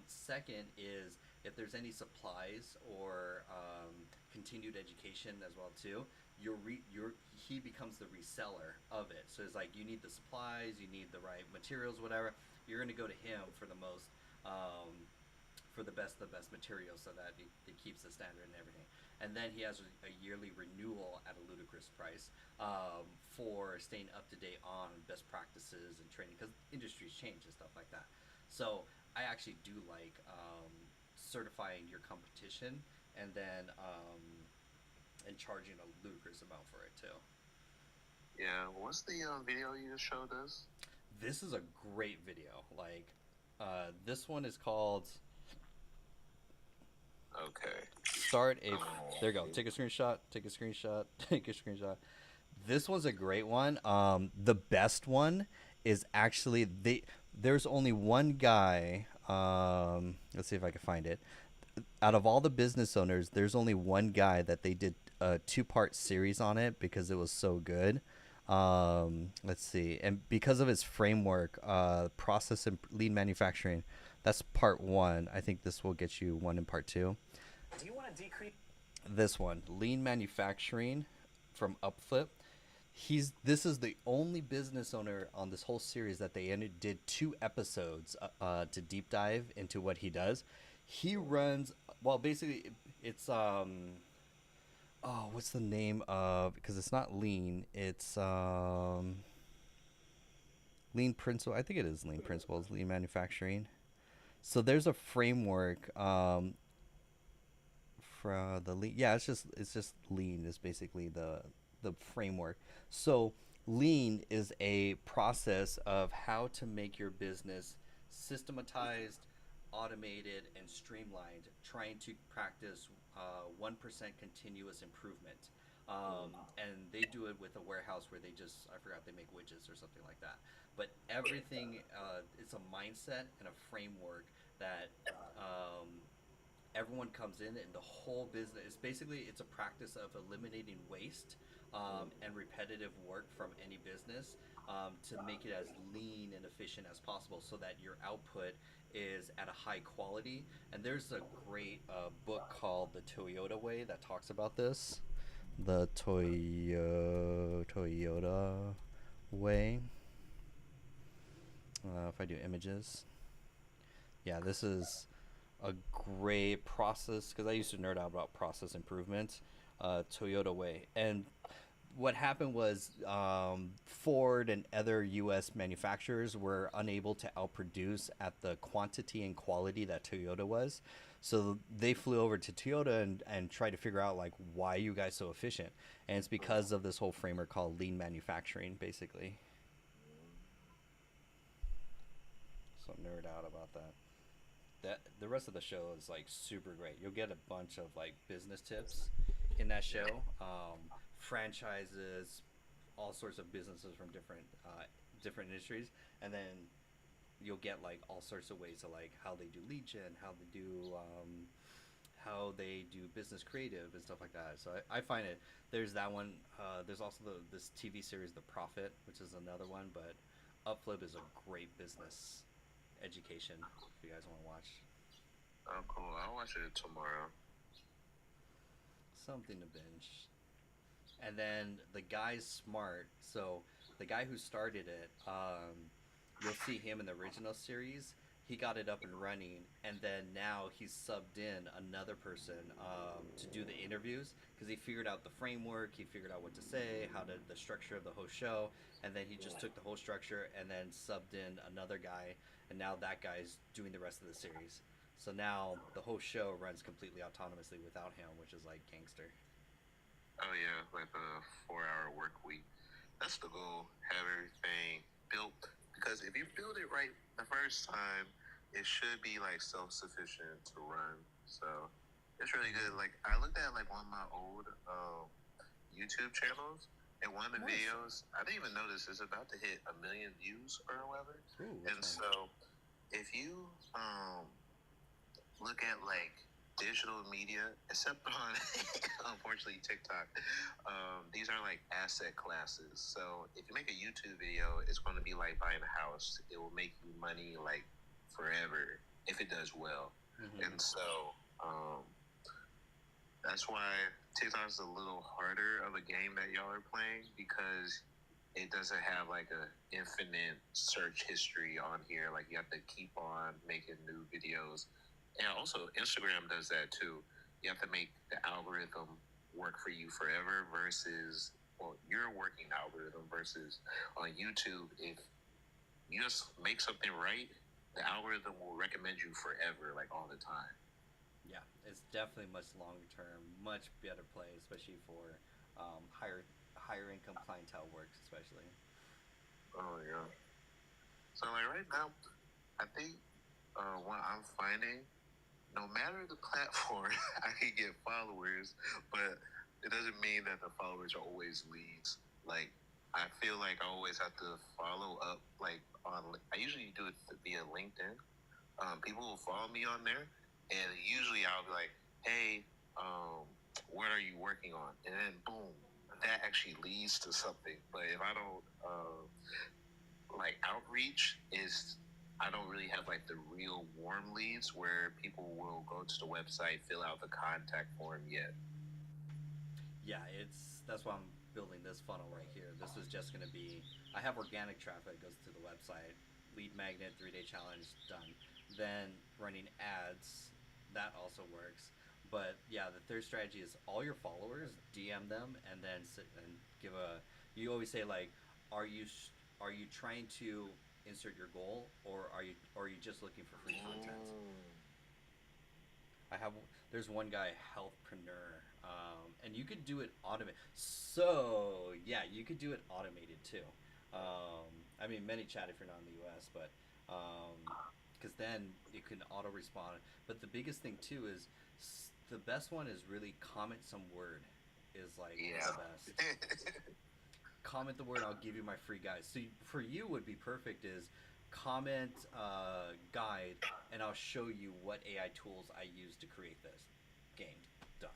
Second is if there's any supplies or continued education as well too, he becomes the reseller of it. So it's like, you need the supplies, you need the right materials, whatever. You're going to go to him for the most, for the best materials, so that it keeps the standard and everything. And then he has a yearly renewal at a ludicrous price for staying up to date on best practices and training, because industries change and stuff like that. So I actually do like certifying your competition, and then and charging a ludicrous amount for it too. Yeah, what's the video you just showed us? This is a great video. Like, this one is called. Okay. There you go. Take a screenshot. Take a screenshot. Take a screenshot. This one's a great one. The best one is actually there's only one guy. Let's see if I can find it. Out of all the business owners, there's only one guy that they did a 2-part series on it because it was so good. Let's see. And because of its framework, process and lean manufacturing, that's part 1. I think this will get you one in part 2. Do you want to decrease? This one, lean manufacturing from Upflip. This is the only business owner on this whole series that they did 2 episodes to deep dive into what he does. He runs, well, basically it's what's the name of, because it's not Lean, it's Lean Principle. I think it is Lean Principles, Lean Manufacturing. So there's a framework for the Lean. Yeah, it's just Lean is basically the framework. So Lean is a process of how to make your business systematized, automated, and streamlined, trying to practice 1% continuous improvement. And they do it with a warehouse where I forgot, they make widgets or something like that. But everything, it's a mindset and a framework that everyone comes in, and the whole business, it's a practice of eliminating waste and repetitive work from any business to make it as lean and efficient as possible so that your output is at a high quality. And there's a great book called The Toyota Way that talks about this. The Toyota Way. If I do images. Yeah, this is a great process, because I used to nerd out about process improvement. Toyota Way. And what happened was Ford and other U.S. manufacturers were unable to outproduce at the quantity and quality that Toyota was. So they flew over to Toyota and tried to figure out, like, why are you guys so efficient? And it's because of this whole framework called lean manufacturing, basically. So nerd out about that. The rest of the show is like super great. You'll get a bunch of like business tips in that show. Franchises, all sorts of businesses from different industries, and then you'll get like all sorts of ways to like how they do lead gen, how they do business creative and stuff like that. So I find it. There's that one. There's also this TV series, The Profit, which is another one. But Upflip is a great business education if you guys want to watch. Oh, cool. I'll watch it tomorrow. Something to binge. And then the guy's smart. So the guy who started it, you'll see him in the original series. He got it up and running, and then now he's subbed in another person to do the interviews, because he figured out the framework, he figured out what to say, the structure of the whole show, and then he just took the whole structure and then subbed in another guy, and now that guy's doing the rest of the series. So now the whole show runs completely autonomously without him, which is like gangster. Oh yeah, like the 4-hour work week. That's the goal. Have everything built, because if you build it right the first time, it should be like self-sufficient to run. So it's really good. Like I looked at like one of my old YouTube channels, and one of the videos, I didn't even notice, it's about to hit 1 million views or whatever. And so if you look at like digital media, except on unfortunately TikTok, these are like asset classes. So if you make a YouTube video, it's going to be like buying a house. It will make you money like forever if it does well. And so that's why TikTok is a little harder of a game that y'all are playing, because it doesn't have like a infinite search history on here. Like you have to keep on making new videos. And also Instagram does that too. You have to make the algorithm work for you forever versus, well, your working algorithm versus on YouTube, if you just make something right, the algorithm will recommend you forever, like all the time. Yeah, it's definitely much longer term, much better play, especially for higher income clientele works, especially. Oh yeah. So like right now, I think what I'm finding, no matter the platform, I can get followers, but it doesn't mean that the followers are always leads. Like I feel like I always have to follow up. Like I usually do it via LinkedIn. People will follow me on there, and usually I'll be like, "Hey, what are you working on?" And then boom, that actually leads to something. But if I don't like outreach, I don't really have like the real warm leads where people will go to the website, fill out the contact form yet. Yeah, that's why I'm building this funnel right here. This is just going to be, I have organic traffic that goes to the website, lead magnet, 3-day challenge, done. Then running ads, that also works. But yeah, the third strategy is all your followers, DM them, and then sit and give a, you always say like, are you trying to insert your goal, or are you just looking for free content? There's one guy, Healthpreneur, and you could do it automated. So yeah, you could do it automated too. I mean, ManyChat if you're not in the US, but because then it can auto respond. But the biggest thing too is the best one is really comment some word is like the best. Comment the word, I'll give you my free guide. So for you would be perfect is comment guide, and I'll show you what AI tools I use to create this game. Done.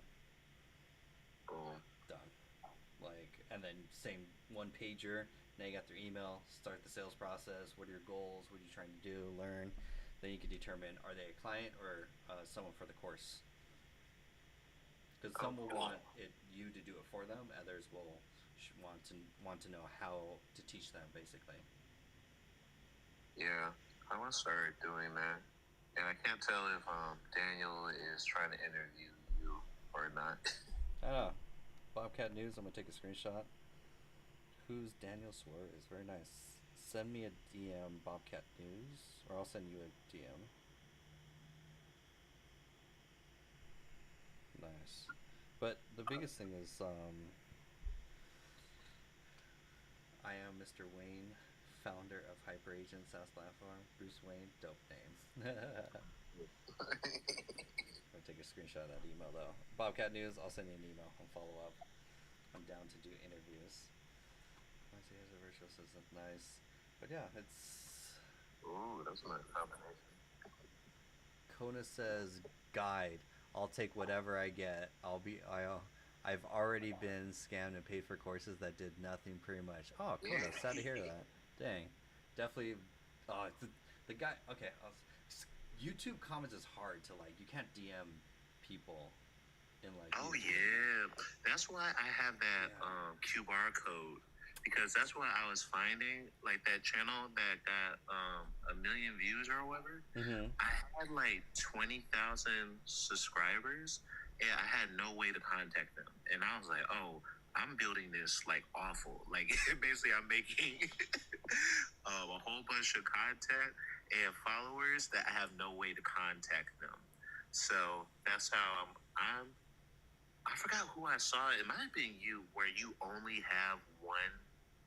Done. Like, and then same one pager. Now you got their email. Start the sales process. What are your goals? What are you trying to do? Learn. Then you can determine, are they a client or someone for the course? Because some will want you to do it for them. Others will want to know how to teach them, basically. Yeah, I want to start doing that. And I can't tell if Daniel is trying to interview you or not. Ah, Bobcat News. I'm gonna take a screenshot. Who's Daniel Suarez? Very nice. Send me a DM, Bobcat News, or I'll send you a DM. Nice. But the biggest thing is, I am Mr. Wayne, founder of HyperAgent SaaS platform. Bruce Wayne, dope name. I'm gonna take a screenshot of that email though. Bobcat News, I'll send you an email and follow up. I'm down to do interviews. Once he has a virtual assistant, nice. But yeah, it's. Ooh, that's a nice combination. Kona says, guide. I'll take whatever I get. I've already been scammed and paid for courses that did nothing pretty much. Oh, Kona, sad to hear that. Dang. Definitely. The guy. Okay. YouTube comments is hard to like. You can't DM people in like. Oh yeah, that's why I have that QR code, because that's what I was finding. Like that channel that got 1 million views or whatever. Mm-hmm. I had like 20,000 subscribers, and I had no way to contact them. And I was like, oh, I'm building this like awful. Like basically, I'm making a whole bunch of content and followers that I have no way to contact them. So that's how I forgot who I saw. It might have been you, where you only have one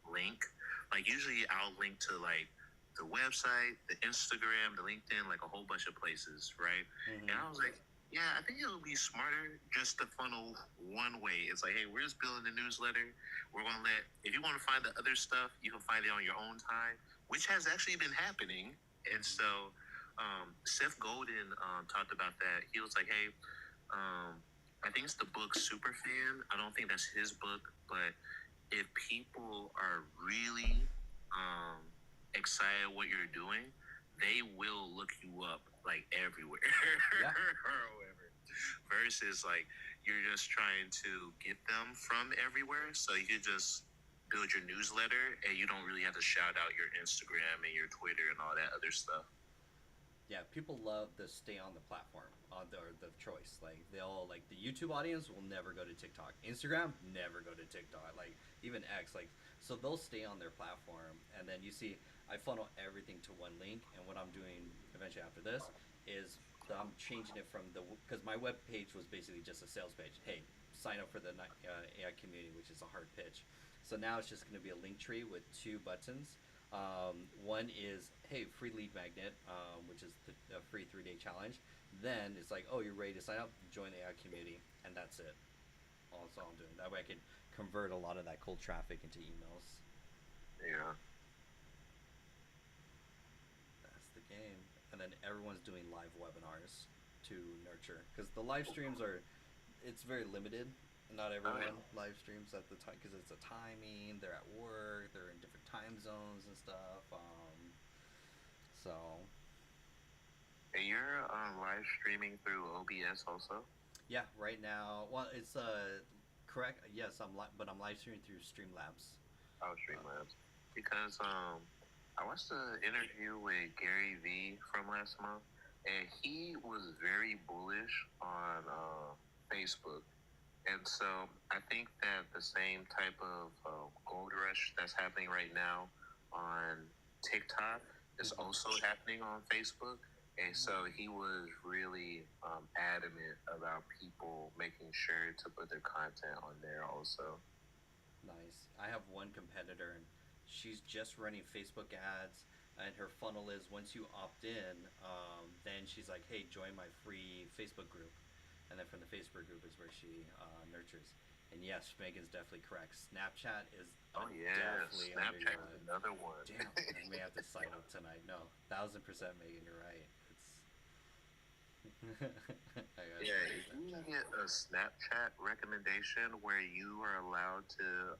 link. Like usually I'll link to like the website, the Instagram, the LinkedIn, like a whole bunch of places, right? Mm-hmm. And I was like, yeah, I think it'll be smarter just to funnel one way. It's like, hey, we're just building a newsletter. We're going to if you want to find the other stuff, you can find it on your own time, which has actually been happening. And so Seth Godin talked about that. He was like, hey, I think it's the book Superfan. I don't think that's his book, but if people are really excited what you're doing, they will look you up like everywhere. Yeah. Or whatever. Versus like you're just trying to get them from everywhere. So you could just build your newsletter and you don't really have to shout out your Instagram and your Twitter and all that other stuff. Yeah, people love to stay on the platform, on the choice. Like they'll like the YouTube audience will never go to TikTok. Instagram never go to TikTok. Like even X, like so they'll stay on their platform. And then you see, I funnel everything to one link. And what I'm doing eventually after this is I'm changing it from because my web page was basically just a sales page. Hey, sign up for the AI community, which is a hard pitch. So now it's just going to be a link tree with 2 buttons. One is, hey, free lead magnet, which is the free 3-day challenge. Then it's like, oh, you're ready to sign up, join the AI community, and that's it. That's all I'm doing. That way I can convert a lot of that cold traffic into emails. Yeah. That's the game. And then everyone's doing live webinars to nurture. Because the live streams it's very limited. Not everyone live streams at the time because it's a timing. They're at work. They're in different time zones and stuff. So. And you're live streaming through OBS also? Yeah, right now. Well, it's correct. Yes, but I'm live streaming through Streamlabs. Oh, Streamlabs. Because I watched the interview with Gary Vee from last month, and he was very bullish on Facebook. And so I think that the same type of gold rush that's happening right now on TikTok is also happening on Facebook. And so he was really adamant about people making sure to put their content on there also. Nice. I have one competitor, and she's just running Facebook ads, and her funnel is once you opt in, then she's like, hey, join my free Facebook group. And then from the Facebook group is where she nurtures. And yes, Megan's definitely correct. Snapchat is definitely Snapchat is another one. Damn, I may have to sign up tonight. No, 1000% Megan, you're right. Yeah, if you get a Snapchat recommendation where you are allowed to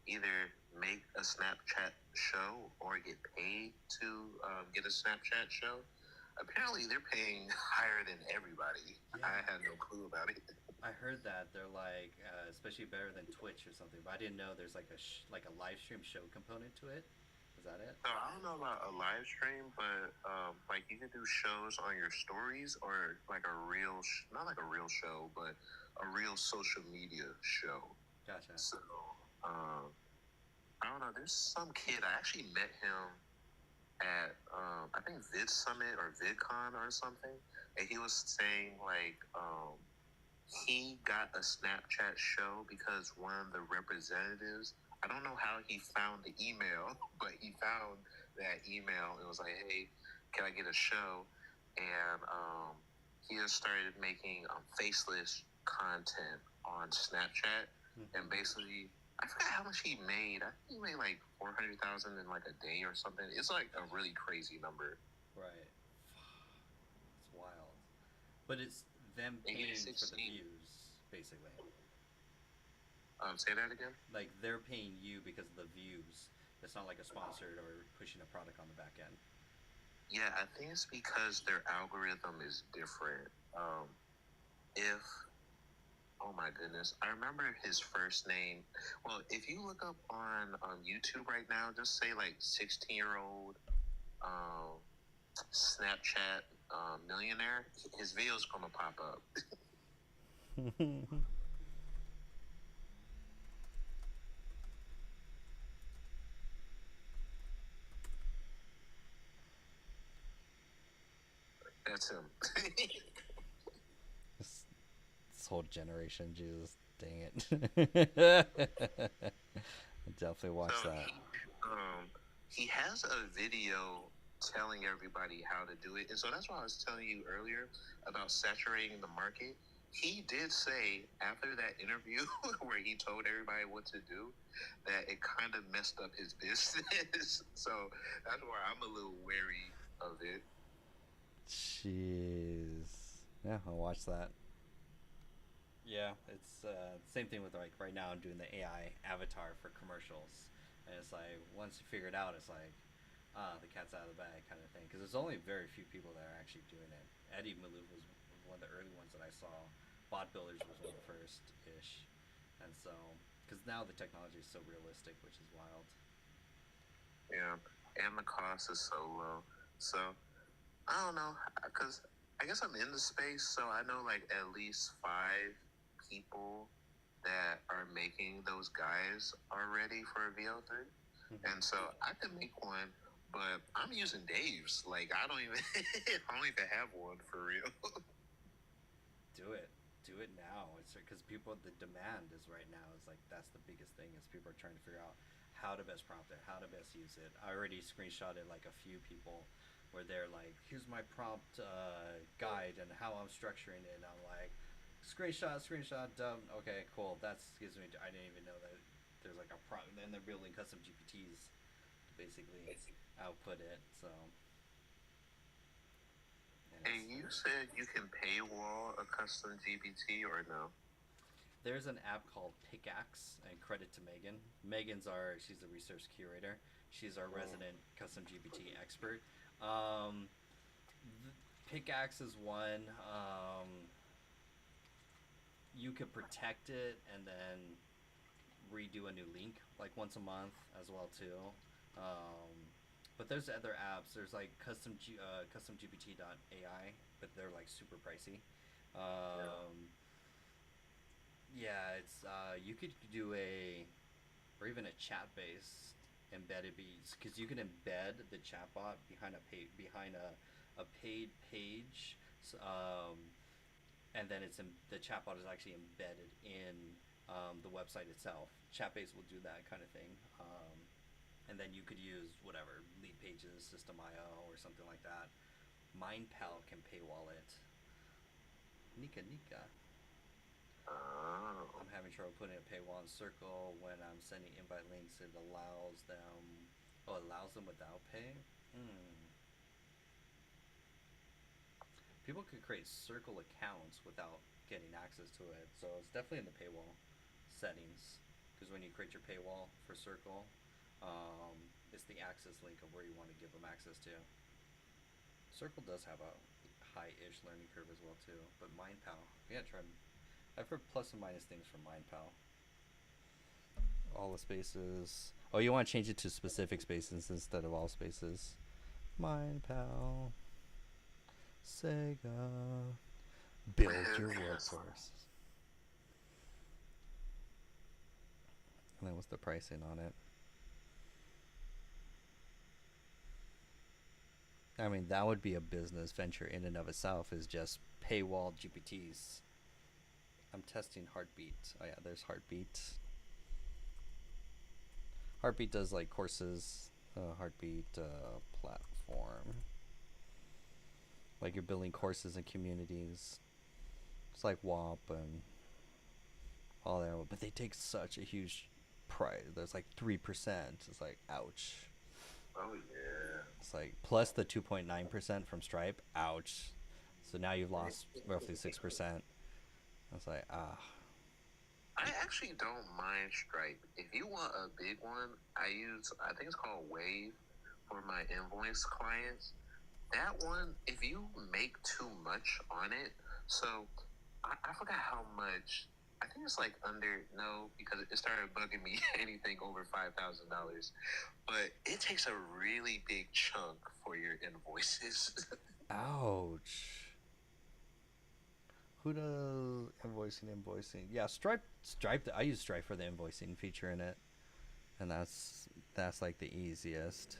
either make a Snapchat show or get paid to get a Snapchat show, apparently they're paying higher than everybody. Yeah. I had no clue about it. I heard that they're like, especially better than Twitch or something, but I didn't know there's like a live stream show component to it. Is that it? So I don't know about a live stream, but like you can do shows on your stories or like a real, not like a real show, but a real social media show. Gotcha. So I don't know. There's some kid, I actually met him at I think Vid Summit or VidCon or something, and he was saying like he got a Snapchat show because one of the representatives, I don't know how he found the email, but he found that email and was like, hey, can I get a show? And he just started making faceless content on Snapchat, and basically I forgot how much he made. I think he made like 400,000 in like a day or something. It's like a really crazy number. Right. It's wild. But it's them paying for the views, basically. Say that again? Like they're paying you because of the views. It's not like a sponsored or pushing a product on the back end. Yeah, I think it's because their algorithm is different. Oh my goodness, I remember his first name. Well, if you look up on YouTube right now, just say like 16-year-old Snapchat millionaire, his video's gonna pop up. That's him. This whole generation, Jesus, dang it. Definitely watch that. He has a video telling everybody how to do it, and so that's why I was telling you earlier about saturating the market. He did say after that interview where he told everybody what to do, that it kind of messed up his business. So that's why I'm a little wary of it. Jeez. Yeah, I'll watch that. Yeah, it's same thing with like right now I'm doing the AI avatar for commercials, and it's like once you figure it out, it's like the cat's out of the bag kind of thing, because there's only very few people that are actually doing it. Eddie Malouf was one of the early ones that I saw. Bot Builders was one of the first-ish, and so because now the technology is so realistic, which is wild. Yeah, and the cost is so low. So I don't know, because I guess I'm in the space, so I know like at least 5 people that are making those guys already for a VO3, and so I could make one, but I'm using Dave's. Like I don't even have one for real. Do it now. It's because people, the demand is right now is like that's the biggest thing is people are trying to figure out how to best prompt it, how to best use it. I already screenshotted like a few people where they're like, here's my prompt guide and how I'm structuring it, and I'm like, screenshot, dumb. Okay, cool. That's gives me. I didn't even know that there's like a prompt, and they're building custom GPTs to basically output it. So. And you said you can paywall a custom GPT or no? There's an app called Pickaxe, and credit to Megan. She's the research curator. She's our resident custom GPT expert. Pickaxe is one. you could protect it and then redo a new link like once a month as well too. But there's other apps. There's like customgpt.ai, but they're like super pricey. Yeah, it's you could do or even a chat based embedded beats, because you can embed the chatbot behind a paid page, and then the chatbot is actually embedded in the website itself. Chatbase will do that kind of thing, and then you could use whatever lead pages, System.io, or something like that. MindPal can paywall it. Nika. I'm having trouble putting a paywall in Circle when I'm sending invite links. It allows them. Oh, it allows them without pay. People could create Circle accounts without getting access to it, so it's definitely in the paywall settings. Because when you create your paywall for Circle, it's the access link of where you want to give them access to. Circle does have a high-ish learning curve as well too, but MindPal, yeah, I've heard plus and minus things from MindPal. All the spaces. Oh, you want to change it to specific spaces instead of all spaces. MindPal. Sega. Build your workforce. And then what's the pricing on it? I mean, that would be a business venture in and of itself, is just paywall GPTs. I'm testing Heartbeat. Oh yeah, there's Heartbeat. Heartbeat does like courses. Heartbeat platform. Like you're building courses and communities. It's like WAP and all that, but they take such a huge price. There's like 3%. It's like ouch. Oh yeah. It's like plus the 2.9% from Stripe. Ouch. So now you've lost roughly 6%. I was like, I actually don't mind Stripe. If you want a big one, I think it's called Wave for my invoice clients. That one, if you make too much on it, so I forgot how much. I think it's like because it started bugging me anything over $5,000. But it takes a really big chunk for your invoices. ouch. Who does invoicing? Yeah, Stripe. I use Stripe for the invoicing feature in it, and that's like the easiest.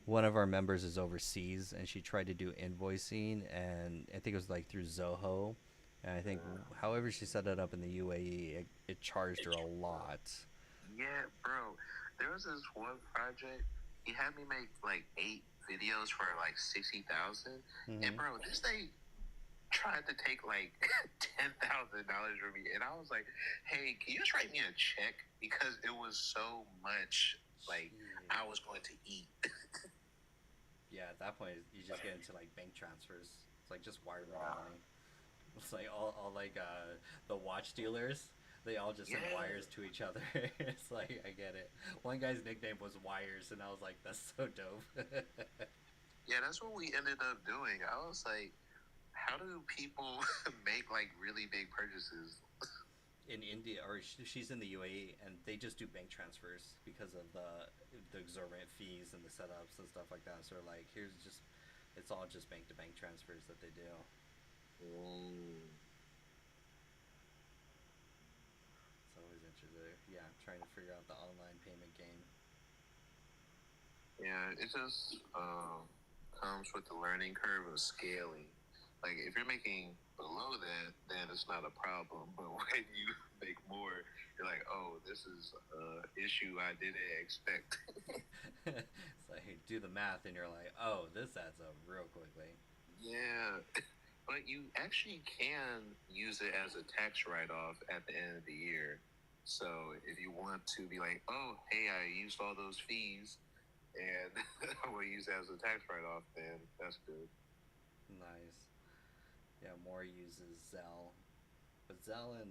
One of our members is overseas, and she tried to do invoicing, and I think it was like through Zoho, and I think however she set it up in the UAE, it charged her a lot. Yeah, bro. There was this one project. He had me make like 8 videos for like 60,000, and bro, this thing tried to take like $10,000 from me, and I was like, "Hey, can you just write me a check, because it was so much like I was going to eat." Yeah, at that point you just get into like bank transfers. It's like just wire money. It's like all like the watch dealers. They all just send wires to each other. It's like, I get it. One guy's nickname was Wires, and I was like, that's so dope. Yeah, that's what we ended up doing. I was like, how do people make like really big purchases? In India, or she's in the UAE, and they just do bank transfers because of the exorbitant fees and the setups and stuff like that. So like, it's all just bank to bank transfers that they do. It's always interesting. Yeah, trying to figure out the online payment game. Yeah, it just comes with the learning curve of scaling. Like, if you're making below that, then it's not a problem. But when you make more, you're like, oh, this is an issue I didn't expect. It's like, do the math, and you're like, oh, this adds up real quickly. Yeah. But you actually can use it as a tax write-off at the end of the year. So if you want to be like, oh, hey, I used all those fees, and I will use it as a tax write-off, then that's good. Nice. Yeah, more uses Zelle, but Zelle's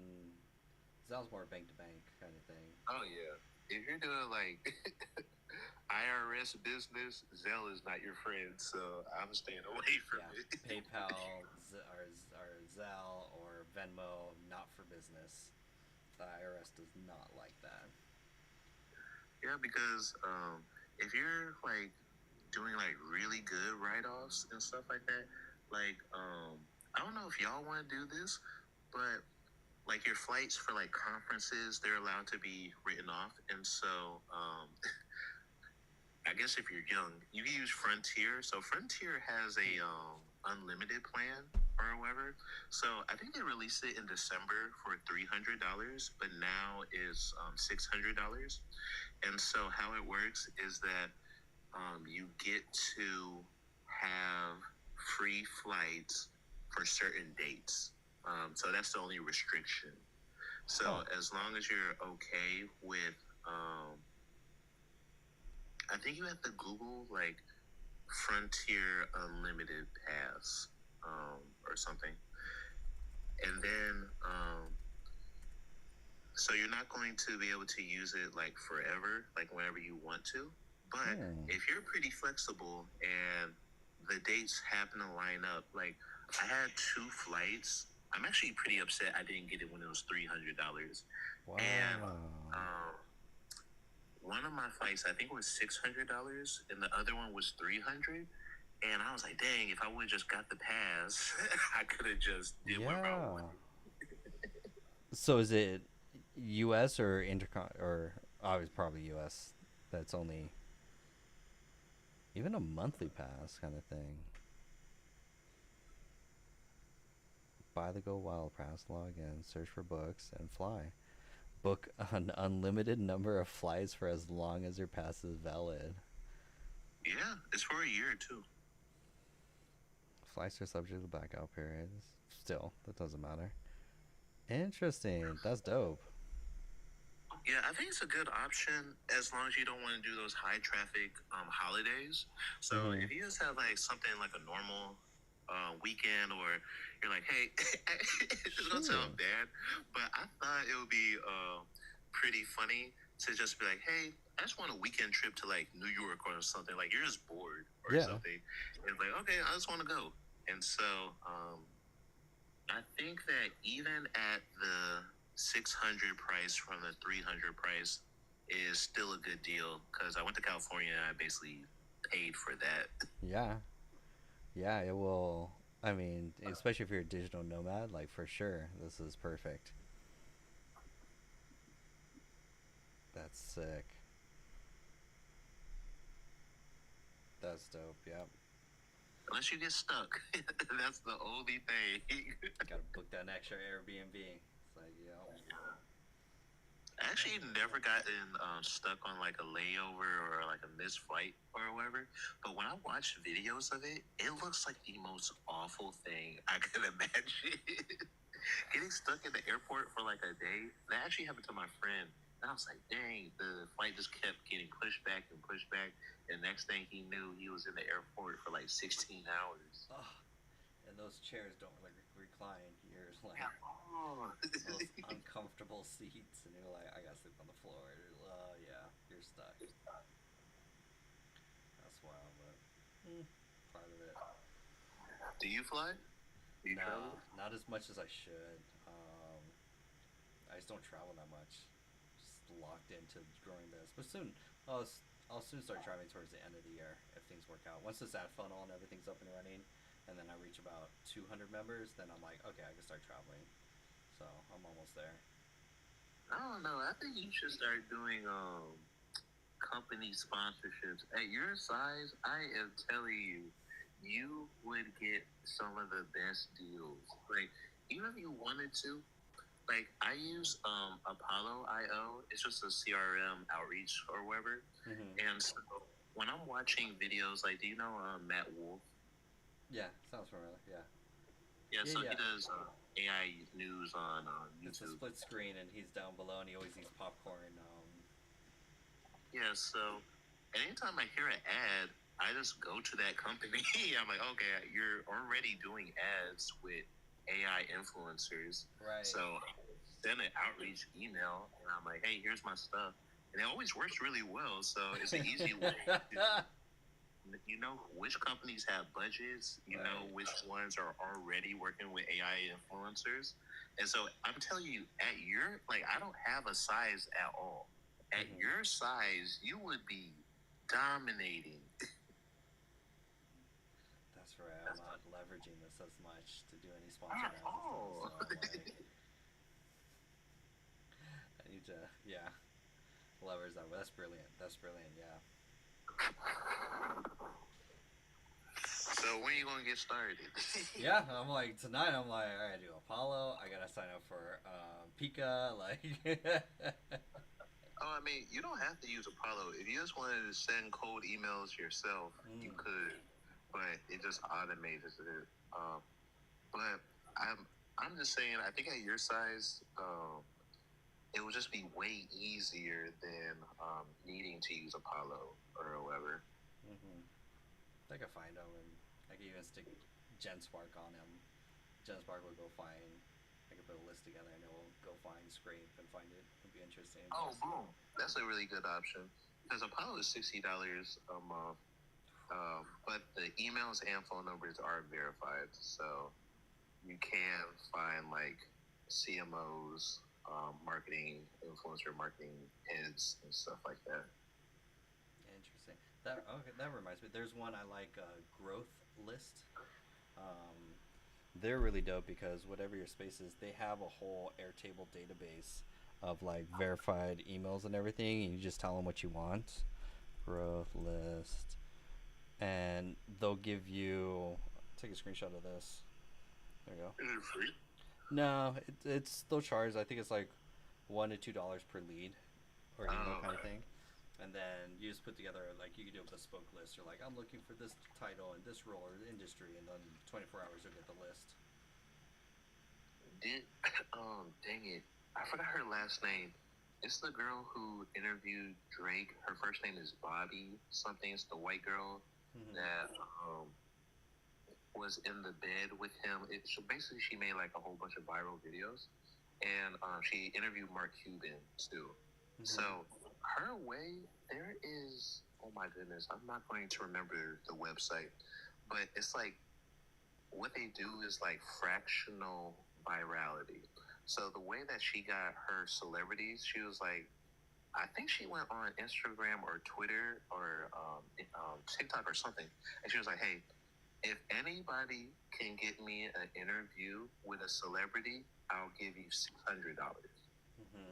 more bank to bank kind of thing. Oh yeah, if you're doing like IRS business, Zelle is not your friend, so I'm staying away from it. PayPal or Zelle or Venmo, not for business. The IRS does not like that. Yeah, because if you're like doing like really good write-offs and stuff like that, like I don't know if y'all want to do this, but like your flights for like conferences, they're allowed to be written off, and so I guess if you're young, you can use Frontier. So Frontier has a unlimited plan or whatever. So I think they released it in December for $300, but now it's $600. And so how it works is that you get to have free flights for certain dates. So that's the only restriction. So as long as you're okay with, I think you have to Google like Frontier Unlimited Pass or something. And then, so you're not going to be able to use it like forever, like whenever you want to. But if you're pretty flexible and the dates happen to line up, like I had 2 flights. I'm actually pretty upset I didn't get it when it was $300. Wow. And one of my flights, I think, was $600, and the other one was $300. And I was like, dang, if I would have just got the pass, I could have just did whatever I wanted. So is it U.S. or intercon, or obviously probably U.S. That's only even a monthly pass kind of thing? Buy the Go Wild Pass, log in, search for books, and fly. Book an unlimited number of flights for as long as your pass is valid. Yeah, it's for a year too. Flights are subject to blackout periods. Still, that doesn't matter. Interesting. That's dope. Yeah, I think it's a good option as long as you don't want to do those high traffic holidays. So if you just have like something like a normal weekend, or you're like, hey, it's gonna sound bad, but I thought it would be pretty funny to just be like, hey, I just want a weekend trip to like New York or something. Like you're just bored or something. And it's like, okay, I just want to go. And so I think that even at the $600 price from the $300 price is still a good deal, because I went to California and I basically paid for that. Yeah, it will. I mean, especially if you're a digital nomad, like for sure, this is perfect. That's sick. That's dope, yep. Unless you get stuck. That's the only thing. Gotta book that extra Airbnb. It's like, yeah. I actually never gotten stuck on like a layover or like a missed flight or whatever. But when I watch videos of it, it looks like the most awful thing I could imagine. Getting stuck in the airport for like a day, that actually happened to my friend. And I was like, dang, the flight just kept getting pushed back and pushed back. And next thing he knew, he was in the airport for like 16 hours. Oh, and those chairs don't like recline. You're like those uncomfortable seats, and you're like, I gotta sleep on the floor. Yeah, you're stuck. That's wild, but part of it. Do you fly? Do you travel? Not as much as I should. I just don't travel that much. Just locked into growing this, but soon I'll soon start driving towards the end of the year if things work out. Once this ad funnel and everything's up and running, and then I reach about 200 members, then I'm like, okay, I can start traveling. So I'm almost there. I don't know. I think you should start doing company sponsorships. At your size, I am telling you, you would get some of the best deals. Like, even if you wanted to, like, I use Apollo.io. It's just a CRM outreach or whatever. And so when I'm watching videos, like, do you know Matt Wolf? Yeah, sounds familiar. Yeah, so he does AI news on YouTube. It's a split screen, and he's down below, and he always eats popcorn. Yeah, so anytime I hear an ad, I just go to that company. I'm like, okay, you're already doing ads with AI influencers. Right. So send an outreach email, and I'm like, hey, here's my stuff. and it always works really well. So it's an easy way. You know which companies have budgets. You know which ones are already working with AI influencers. And so I'm telling you, at your I don't have a size at all. At your size, you would be dominating. That's right. I'm not leveraging this as much to do any sponsor ads. So I need to, leverage that. But that's brilliant. Yeah. So when are you gonna get started? Yeah, I'm like tonight. I'm like, all right, I do Apollo. I gotta sign up for Pika. Oh, I mean, you don't have to use Apollo. If you just wanted to send cold emails yourself, you could, but it just automates it. But I'm just saying, I think at your size, it would just be way easier than needing to use Apollo or whatever. I could find him, and I could even stick GenSpark on him. GenSpark will go find. I could put a list together, and it will go find, scrape, and find it. It'll be interesting. Oh, boom! That's a really good option because Apollo is $60 a month, but the emails and phone numbers are verified, so you can find CMOs, marketing influencer marketing heads and stuff like that. Interesting. That reminds me. There's one I like, Growth List. They're really dope because whatever your space is, they have a whole Airtable database of verified emails and everything. And you just tell them what you want. Growth List, and they'll give you. Take a screenshot of this. There you go. Is it free? No, it's they'll charge. I think it's $1 to $2 per lead, or email kind of thing. And then you just put together, you can do a bespoke list. You're like, I'm looking for this title and this role or industry, and then 24 hours you'll get the list. Dang it. I forgot her last name. It's the girl who interviewed Drake. Her first name is Bobby something. It's the white girl that was in the bed with him. Basically, she made a whole bunch of viral videos. And she interviewed Mark Cuban, too. So her way, there is, oh my goodness, I'm not going to remember the website, but it's what they do is fractional virality. So the way that she got her celebrities, she was I think she went on Instagram or Twitter or TikTok or something, and she was like, hey, if anybody can get me an interview with a celebrity, I'll give you $600,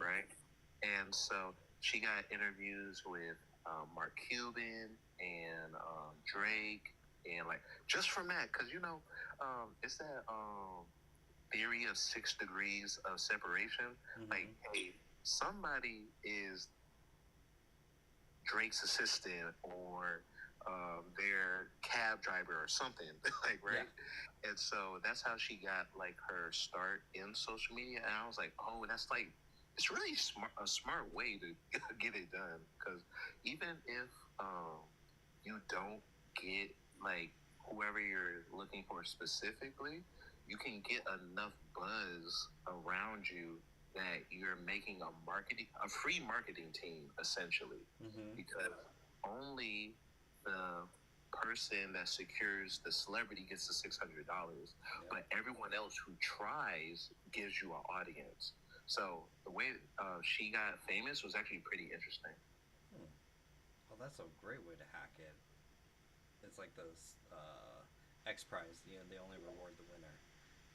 right? And so she got interviews with Mark Cuban and Drake, and just from that, because it's that theory of 6 degrees of separation. Hey, somebody is Drake's assistant or their cab driver or something, right? Yeah. And so that's how she got her start in social media. And I was like, oh, that's it's really a smart way to get it done, because even if you don't get whoever you're looking for specifically, you can get enough buzz around you that you're making a free marketing team essentially, because only the person that secures the celebrity gets the $600, but everyone else who tries gives you an audience. So the way she got famous was actually pretty interesting. Well, that's a great way to hack it. It's like those X Prize. They only reward the winner,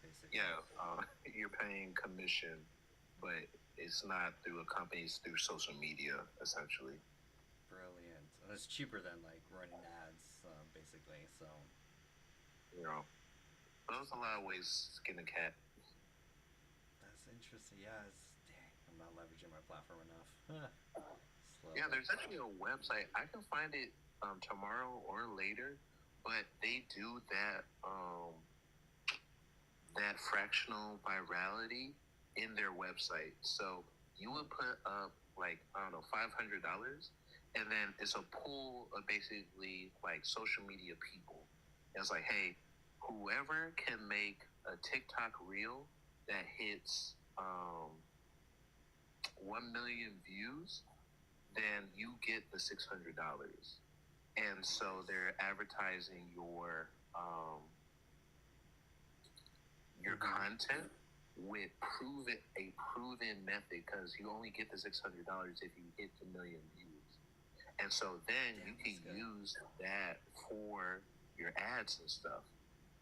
basically. Yeah, you're paying commission, but it's not through a company; it's through social media, essentially. Brilliant, and it's cheaper than running ads, basically. So, there's a lot of ways to skin a cat. Interesting. Yeah, dang, I'm not leveraging my platform enough. Yeah, there's actually a website. I can find it tomorrow or later, but they do that that fractional virality in their website. So you would put up $500, and then it's a pool of basically social media people. And it's hey, whoever can make a TikTok reel that hits 1 million views, then you get the $600. And so they're advertising your content with a proven method, because you only get the $600 if you hit the million views. And so then you can use that for your ads and stuff.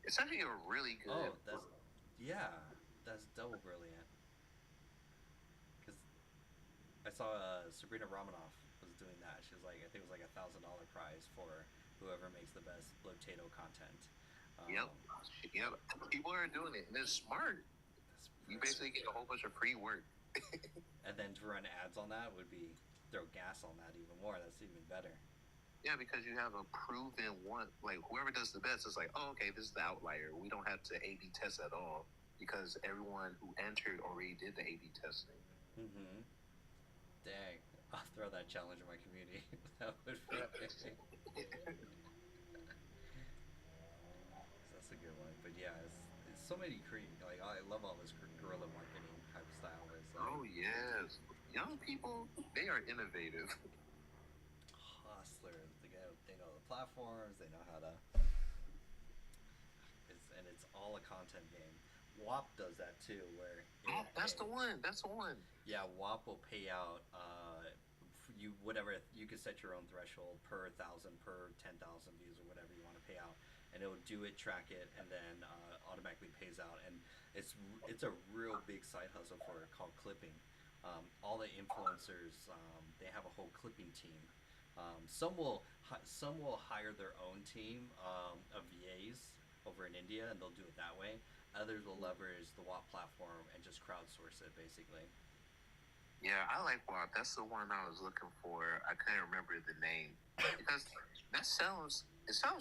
It's actually a really good. That's double brilliant. Because I saw Sabrina Romanoff was doing that. She was like, I think it was like $1,000 prize for whoever makes the best potato content. Yep. People are doing it, and it's smart. You basically get a whole bunch of free work. And then to run ads on that would be throw gas on that even more. That's even better. Yeah, because you have a proven one. Like, whoever does the best is like, oh, okay, this is the outlier. We don't have to A/B test at all, because everyone who entered already did the A/B testing. Mm-hmm. Dang. I'll throw that challenge in my community. That would be That's a good one. But yeah, it's so many like, I love all this guerrilla marketing type of style. It's like, oh, yes. Young people, they are innovative. Hustlers. They know the platforms. They know how to. It's all a content game. WAP does that too, where that's the one. Yeah, WAP will pay out you can set your own threshold per 1,000, per 10,000 views, or whatever you want to pay out, and it will do it, track it, and then automatically pays out. And it's a real big side hustle for it, called clipping. All the influencers, they have a whole clipping team. Some will hire their own team of VAs over in India, and they'll do it that way. Others will leverage the WAP platform and just crowdsource it, basically. Yeah, I like WAP. That's the one I was looking for. I couldn't remember the name, because it sounds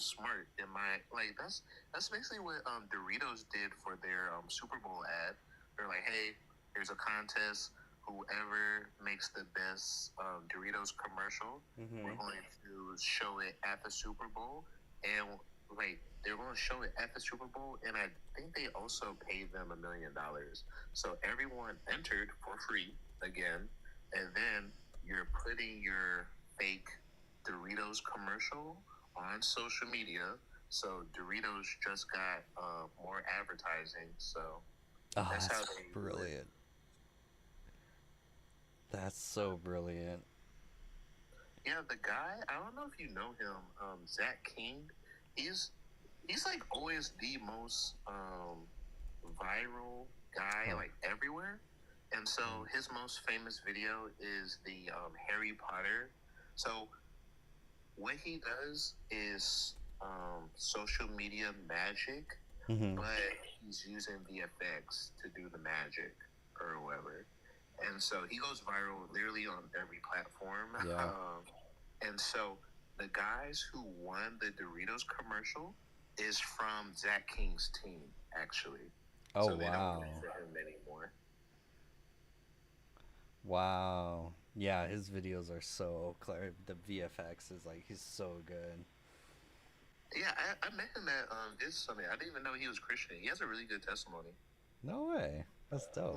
smart. That's basically what Doritos did for their Super Bowl ad. They're like, hey, here's a contest. Whoever makes the best Doritos commercial, we're going to show it at the Super Bowl. And they're going to show it at the Super Bowl, and I think they also paid them $1 million. So everyone entered for free again, and then you're putting your fake Doritos commercial on social media. So Doritos just got more advertising. So that's how they brilliant. That's so brilliant. Yeah, the guy, I don't know if you know him, Zach King. He's like always the most viral guy, like everywhere. And so his most famous video is the Harry Potter. So what he does is social media magic, but he's using VFX to do the magic or whatever. And so he goes viral literally on every platform. Yeah. And so the guys who won the Doritos commercial is from Zach King's team, actually. Oh, so they wow. don't for him anymore. Wow. Yeah, his videos are so clear. The VFX is like, he's so good. Yeah, I met him at this summit. I didn't even know he was Christian. He has a really good testimony. No way. That's dope.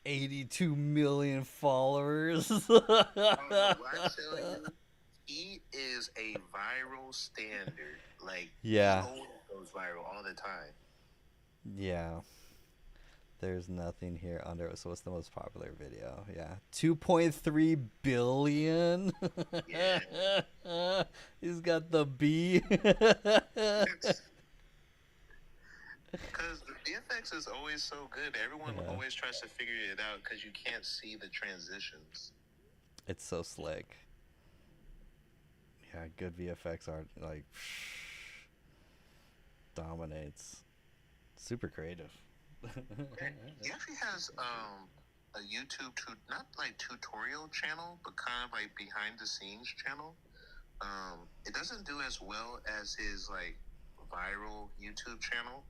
82 million followers. I tell you, he is a viral standard. Like, yeah, he always goes viral all the time. Yeah. There's nothing here under. So what's the most popular video? Yeah, 2.3 billion. Yeah. He's got the B. Because the VFX is always so good. Everyone always tries to figure it out because you can't see the transitions. It's so slick. Yeah, good VFX art like dominates. Super creative. He actually has a YouTube not like tutorial channel, but kind of like behind the scenes channel. It doesn't do as well as his like viral YouTube channel,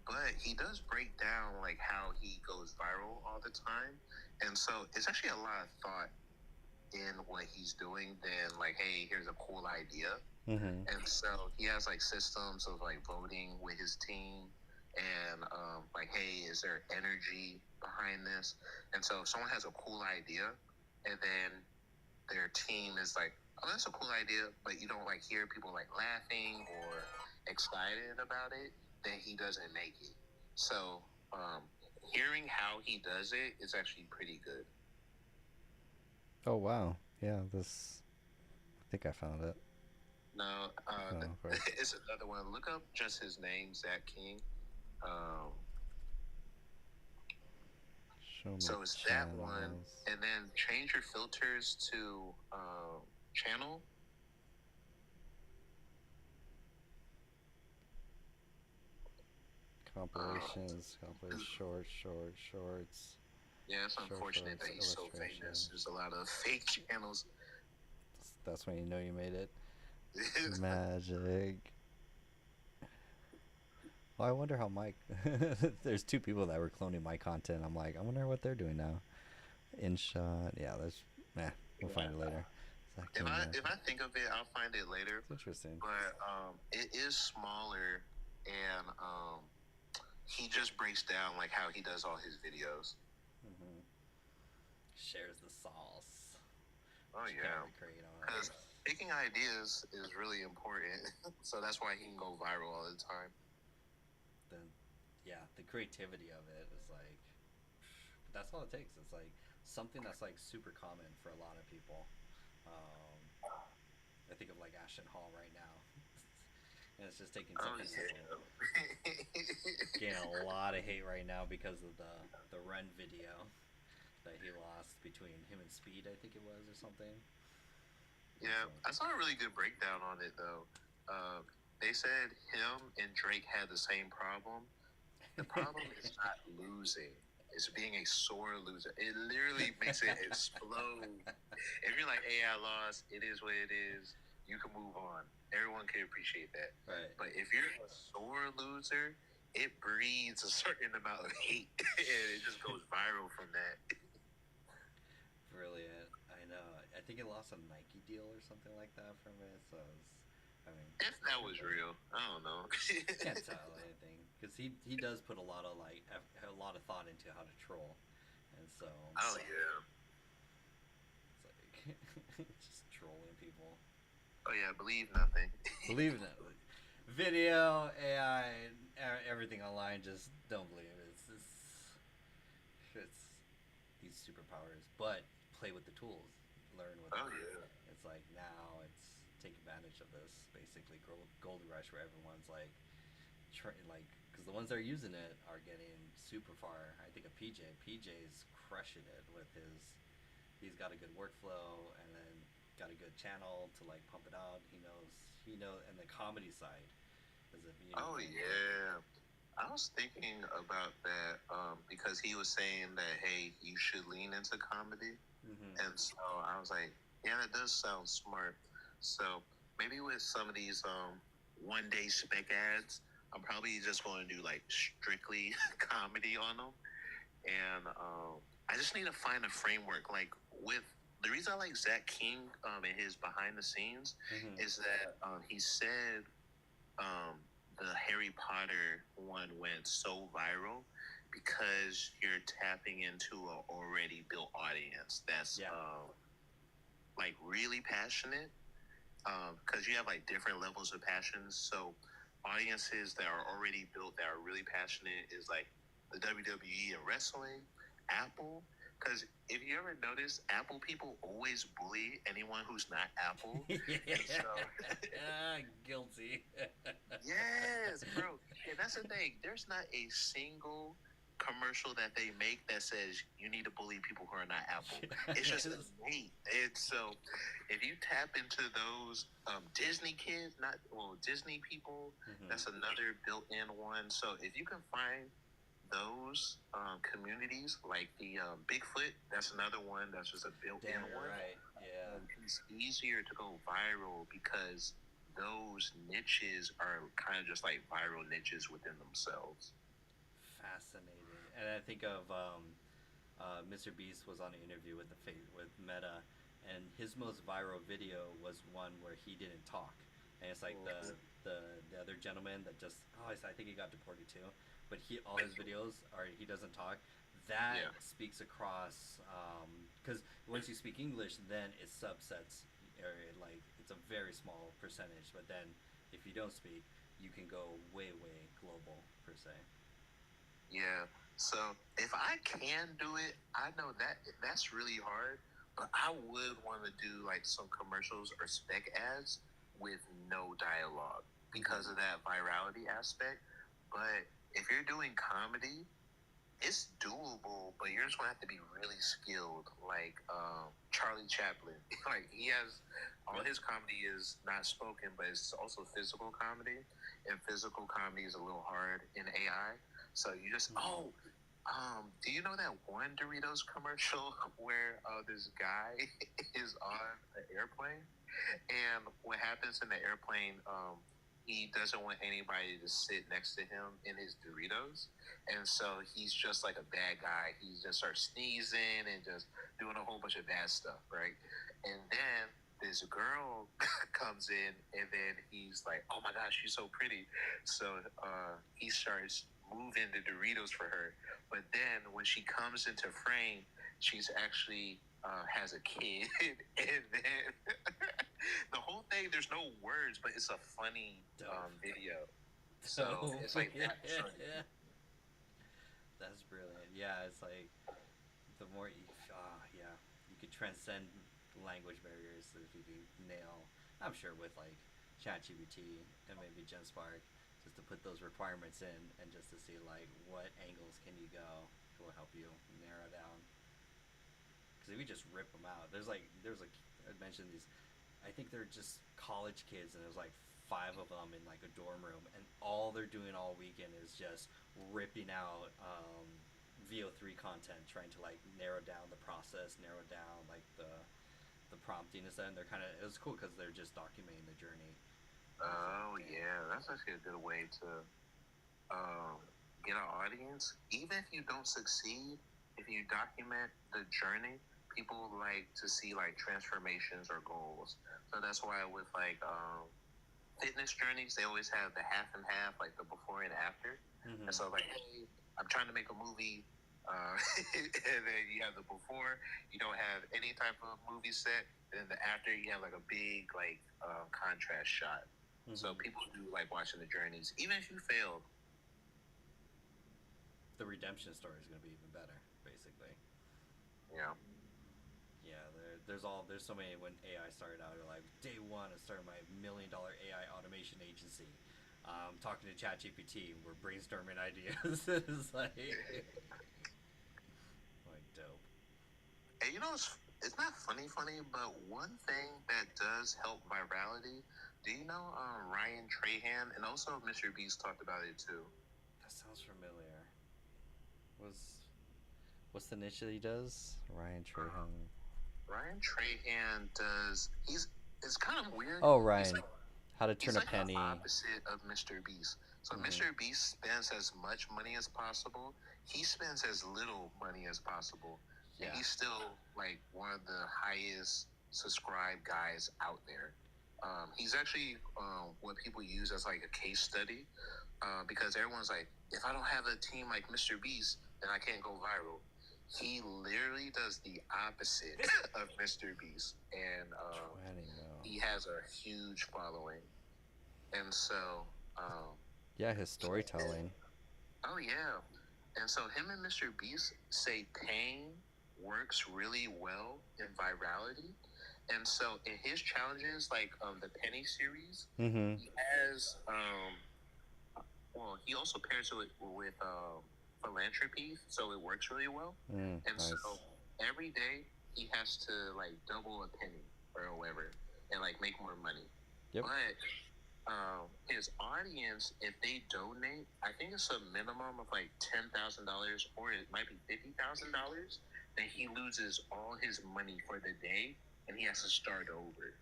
but he does break down like how he goes viral all the time, and so it's actually a lot of thought in what he's doing than like, hey, here's a cool idea. And so he has like systems of like voting with his team, and like, hey, is there energy behind this? And so if someone has a cool idea, and then their team is like, oh, that's a cool idea, but you don't like hear people like laughing or excited about it, then he doesn't make it. So hearing how he does it is actually pretty good. Oh wow, yeah, this. I think I found it. No, Oh, it's another one. Look up just his name, Zach King. So it's that one, and then change your filters to channel. Compilations, shorts. Yeah, it's unfortunate that he's so famous. There's a lot of fake channels. That's when you know you made it. Magic. Well, I wonder how Mike. There's two people that were cloning my content. I'm like, I wonder what they're doing now. InShot. Yeah, there's. We'll find it later. If I think of it, I'll find it later. It's interesting. But it is smaller, and he just breaks down like how he does all his videos. Mm-hmm. Shares the sauce. Oh yeah. Because picking ideas is really important. So that's why he can go viral all the time. The creativity of it is like, that's all it takes. It's like something that's like super common for a lot of people. I think of like Ashton Hall right now, and it's just taking something simple. Getting a lot of hate right now because of the Ren video that he lost between him and Speed, I think it was, or something. Yeah, I saw a really good breakdown on it though. They said him and Drake had the same problem. The problem is not losing. It's being a sore loser. It literally makes it explode. If you're like, hey, I lost, it is what it is, you can move on. Everyone can appreciate that. Right. But if you're a sore loser, it breeds a certain amount of hate. And it just goes viral from that. Brilliant. I know. I think it lost a Nike deal or something like that from it. So if that was real, I don't know. Can't tell anything because he does put a lot of thought into how to troll, and so. Oh yeah. It's like just trolling people. Oh yeah, believe nothing. Believe nothing. Video, AI, everything online. Just don't believe it. It's these superpowers, but play with the tools. Learn with. Oh yeah. It's like now it's. Take advantage of this basically gold rush where everyone's like because the ones that are using it are getting super far. I think of PJ's crushing it with he's got a good workflow and then got a good channel to like pump it out. He knows and the comedy side is it oh yeah, I was thinking about that because he was saying that hey, you should lean into comedy. And so I was like, yeah, that does sound smart. So maybe with some of these one-day spec ads, I'm probably just going to do like strictly comedy on them. And I just need to find a framework. Like with the reason I like Zach King and his behind the scenes is that he said the Harry Potter one went so viral because you're tapping into an already built audience that's like really passionate. Because you have like different levels of passions. So audiences that are already built that are really passionate is like the WWE and wrestling, Apple. Because if you ever notice, Apple people always bully anyone who's not Apple. Guilty. Yes, bro. And that's the thing. There's not a single commercial that they make that says you need to bully people who are not Apple. It's just innate. So if you tap into those Disney kids, Disney people, that's another built-in one. So if you can find those communities like the Bigfoot, that's another one that's just a built-in one. Right. Yeah. It's easier to go viral because those niches are kind of just like viral niches within themselves. Fascinating. And I think of Mr. Beast was on an interview with Meta, and his most viral video was one where he didn't talk, and it's like the other gentleman that just I think he got deported too, but all his videos are he doesn't talk. That speaks across because once you speak English, then it subsets area, like it's a very small percentage, but then if you don't speak, you can go way global per se. Yeah. So if I can do it, I know that's really hard, but I would want to do like some commercials or spec ads with no dialogue because of that virality aspect. But if you're doing comedy, it's doable, but you're just gonna have to be really skilled, like Charlie Chaplin. Like he has all his comedy is not spoken, but it's also physical comedy, and physical comedy is a little hard in AI. So you just do you know that one Doritos commercial where this guy is on an airplane, and what happens in the airplane? He doesn't want anybody to sit next to him in his Doritos. And so he's just like a bad guy. He just starts sneezing and just doing a whole bunch of bad stuff, right? And then this girl comes in, and then he's like, oh my gosh, she's so pretty. So he starts moving the Doritos for her. But then when she comes into frame, she's actually has a kid. And then the whole thing, there's no words, but it's a funny video. So it's like that. That's brilliant. Yeah, it's like the more you could transcend language barriers if you could nail. I'm sure with like ChatGPT and maybe GenSpark, just to put those requirements in and just to see like what angles can you go, it will help you narrow down. Because if you just rip them out, there's like I mentioned these. I think they're just college kids, and there's like 5 of them in like a dorm room, and all they're doing all weekend is just ripping out VO3 content, trying to like narrow down the process, narrow down like the prompting and stuff. And they're it was cool because they're just documenting the journey. Oh yeah, that's actually a good way to get an audience. Even if you don't succeed, if you document the journey, people like to see like transformations or goals. So that's why with like fitness journeys, they always have the half and half, like the before and after. And so like, hey, I'm trying to make a movie, and then you have the before, you don't have any type of movie set, and then the after, you have like a big like contrast shot. So people do like watching the journeys, even if you failed. The redemption story is going to be even better, basically. Yeah. Yeah, there's so many. When AI started out, they're like, day one, I started my $1 million AI automation agency. Talking to ChatGPT, we're brainstorming ideas. It's like dope. And you know, it's not funny, but one thing that does help virality. Do you know Ryan Trahan, and also Mr. Beast talked about it too? That sounds familiar. What's the niche that he does? Ryan Trahan. Ryan Trahan does. It's kind of weird. Oh, Ryan. How to turn a penny. He's like the opposite of Mr. Beast. So Mr. Beast spends as much money as possible. He spends as little money as possible. Yeah. And he's still like one of the highest subscribed guys out there. He's actually what people use as like a case study because everyone's like, if I don't have a team like Mr. Beast, then I can't go viral. He literally does the opposite of Mr. Beast, and he has a huge following. And so, his storytelling. Oh yeah, and so him and Mr. Beast say pain works really well in virality. And so in his challenges, like the Penny series, he has he also pairs it with philanthropy, so it works really well. And nice. So every day he has to like double a penny or whatever and like make more money. Yep. But his audience, if they donate, I think it's a minimum of like $10,000 or it might be $50,000, then he loses all his money for the day and he has to start over.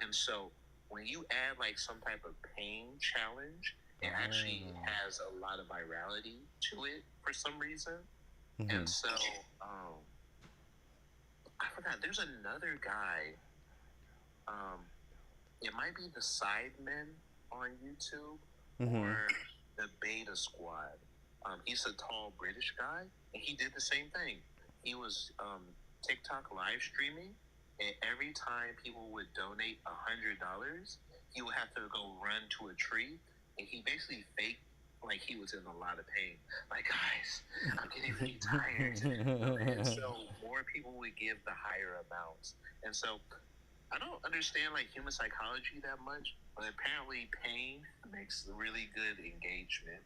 And so when you add like some type of pain challenge, it actually has a lot of virality to it for some reason. And so, I forgot, there's another guy, it might be the Sidemen on YouTube Mhm. or the Beta Squad. He's a tall British guy, and he did the same thing. He was TikTok live streaming, and every time people would donate $100, he would have to go run to a tree, and he basically faked like he was in a lot of pain. Like, guys, I'm getting really tired. And so more people would give the higher amounts. And so I don't understand like human psychology that much, but apparently pain makes really good engagement.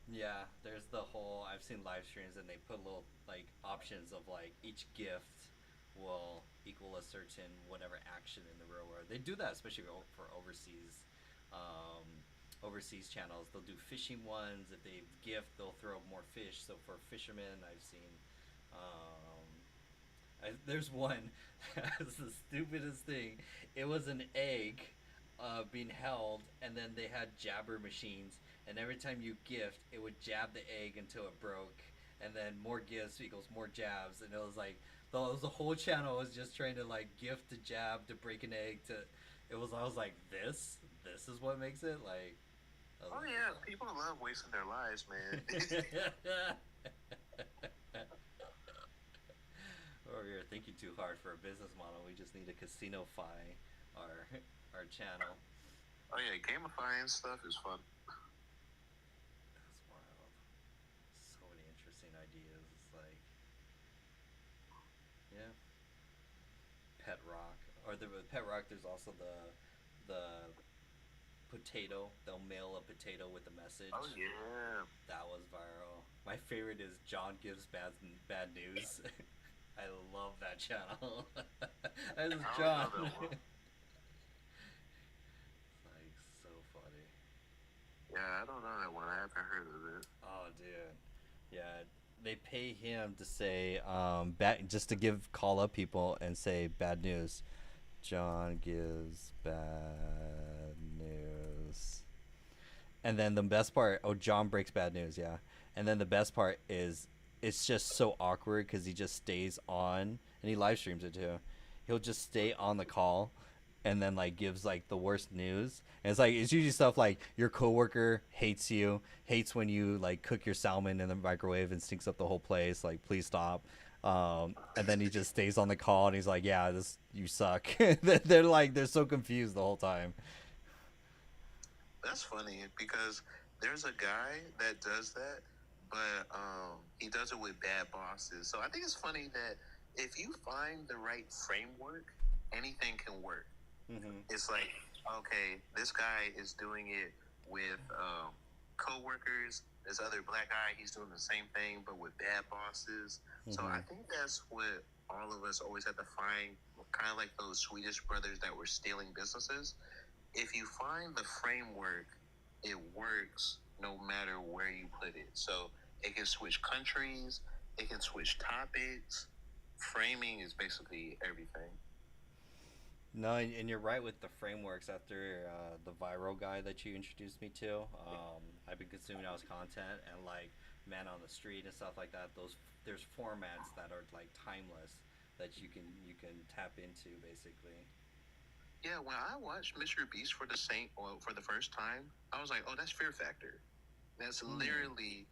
Yeah, there's the whole. I've seen live streams and they put little like options of like each gift will equal a certain whatever action in the real world. They do that especially for overseas channels. They'll do fishing ones. If they gift, they'll throw more fish. So for fishermen, I've seen. There's one. That's the stupidest thing. It was an egg being held, and then they had jabber machines, and every time you gift, it would jab the egg until it broke, and then more gifts equals more jabs, and it was like the whole channel was just trying to like gift to jab to break an egg to. I was like, this is what makes it like. Oh yeah, people love wasting their lives, man. Over here thinking too hard for a business model. We just need to casino-fy our channel. Oh yeah, gamifying stuff is fun. That's wild. So many interesting ideas. It's like, yeah. Pet Rock, or with Pet Rock, there's also the potato. They'll mail a potato with a message. Oh yeah. That was viral. My favorite is John Gives Bad News. I love that channel. That is John. It's like so funny. Yeah, I don't know that one. I haven't heard of it. Oh, dude. Yeah, they pay him to say just to call up people and say bad news. John gives bad news. And then the best part, John breaks bad news, yeah. And then the best part is it's just so awkward because he just stays on, and he live streams it too. He'll just stay on the call and then like gives like the worst news. And it's usually stuff like your coworker hates you, hates when you like cook your salmon in the microwave and stinks up the whole place, like please stop. And then he just stays on the call and he's like, yeah, you suck. They're so confused the whole time. That's funny because there's a guy that does that, but he does it with bad bosses. So I think it's funny that if you find the right framework, anything can work. Mm-hmm. It's like, okay, this guy is doing it with coworkers. This other black guy, he's doing the same thing, but with bad bosses. Mm-hmm. So I think that's what all of us always have to find, kind of like those Swedish brothers that were stealing businesses. If you find the framework, it works no matter where you put it. So it can switch countries, it can switch topics. Framing is basically everything. No, and you're right with the frameworks. After the viral guy that you introduced me to, I've been consuming his content, and like Man on the Street and stuff like that. There's formats that are like timeless that you can tap into basically. Yeah, when I watched Mr. Beast for the first time, I was like, oh, that's Fear Factor. That's literally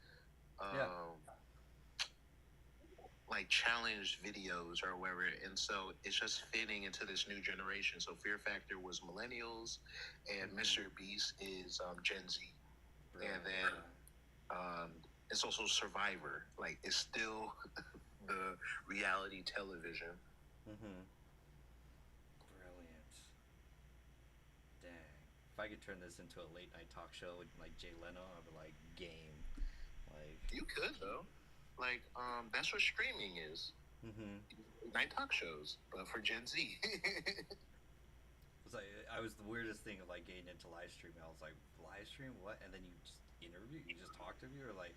like challenged videos or whatever, and so it's just fitting into this new generation. So Fear Factor was millennials, and Mr. Beast is Gen Z, and then it's also Survivor. Like it's still the reality television. Mm-hmm. Brilliant. Dang. If I could turn this into a late night talk show with like Jay Leno, I'd be like game. Like you could though. Like, that's what streaming is. Mm-hmm. Night talk shows, but for Gen Z. It's like, I was the weirdest thing of like getting into live streaming. I was like, live stream? What? And then you just interview? You just talk to me? Or like,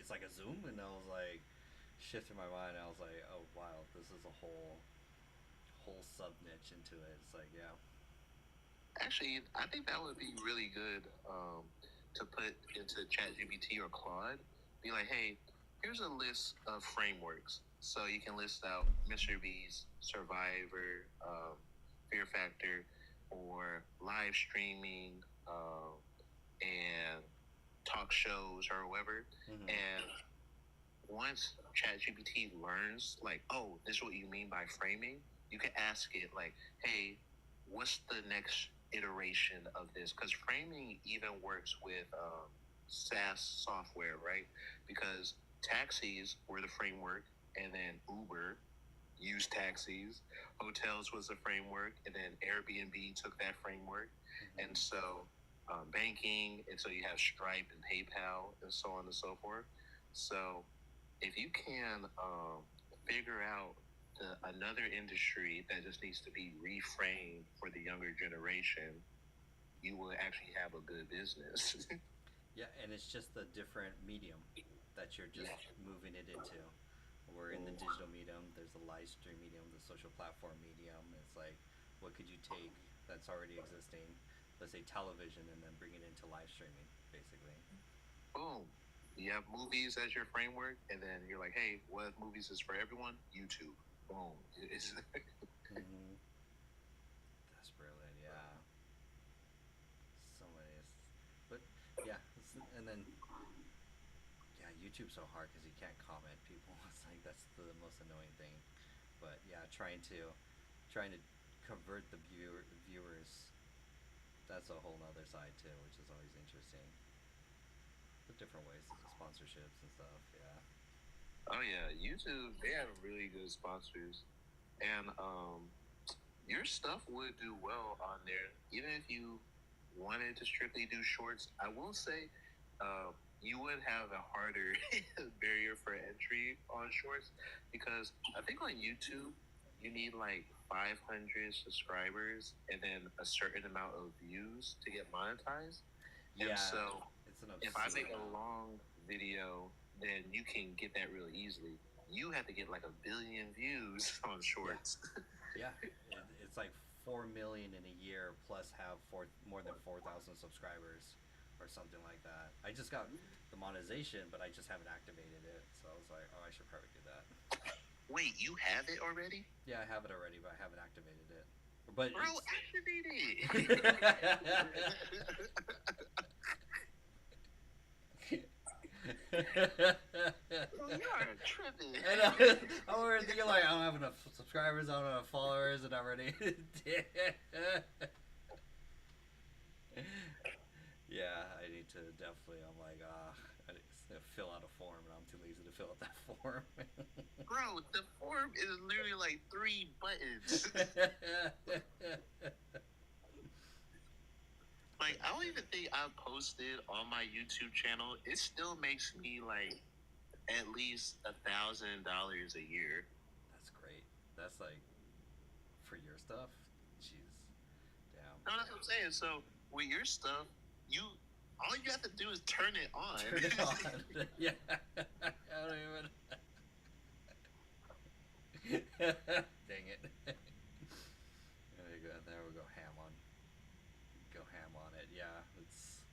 it's like a Zoom? And I was like, shifting my mind. I was like, oh, wow, this is a whole sub niche into it. It's like, yeah. Actually, I think that would be really good to put into ChatGPT or Claude. Be like, hey, here's a list of frameworks. So you can list out Mr. Beast, Survivor, Fear Factor. or live streaming and talk shows or whatever. And once ChatGPT learns, like, oh, this is what you mean by framing, you can ask it, like, hey, what's the next iteration of this? Because framing even works with SaaS software, right? Because taxis were the framework, and then Uber used taxis. Hotels was the framework, and then Airbnb took that framework. And so banking, and so you have Stripe and PayPal and so on and so forth. So if you can figure out another industry that just needs to be reframed for the younger generation, you will actually have a good business. Yeah, and it's just the different medium that you're just moving it into. We're in the digital medium, there's the live stream medium, the social platform medium. It's like, what could you take that's already existing, let's say television, and then bring it into live streaming, basically? Boom. You have movies as your framework, and then you're like, hey, what if movies is for everyone? YouTube. Boom. It's That's brilliant, yeah. So many, but yeah, and then YouTube's so hard because you can't comment people. It's like that's the most annoying thing. But yeah, trying to convert the viewers. That's a whole nother side too, which is always interesting. The different ways, sponsorships and stuff. Yeah. Oh yeah, YouTube, they have really good sponsors, and your stuff would do well on there, even if you wanted to strictly do shorts. I will say, you would have a harder barrier for entry on shorts, because I think on YouTube you need like 500 subscribers and then a certain amount of views to get monetized. Yeah, and so it's an if I make a long video, then you can get that really easily. You have to get like 1 billion views on shorts. Yeah, it's like 4 million in a year plus have more than 4,000 subscribers or something like that. I just got the monetization, but I just haven't activated it. So I was like, oh, I should probably do that. Wait, you have it already? Yeah, I have it already, but I haven't activated it. But bro, activate it. Bro, you are tripping. I'm already thinking like, I don't have enough subscribers, I don't have enough followers, and I'm already. Yeah, I need to definitely. I'm like, I need to fill out a form, and I'm too lazy to fill out that form. Bro, the form is literally like 3 buttons. Like, I don't even think I posted on my YouTube channel. It still makes me like at least $1,000 a year. That's great. That's like for your stuff. Jeez, damn. No, that's what I'm saying. So with your stuff, all you have to do is turn it on. Turn it on. Yeah. I don't even. Dang it. There we go. There we go. Go ham on it. Yeah, it's.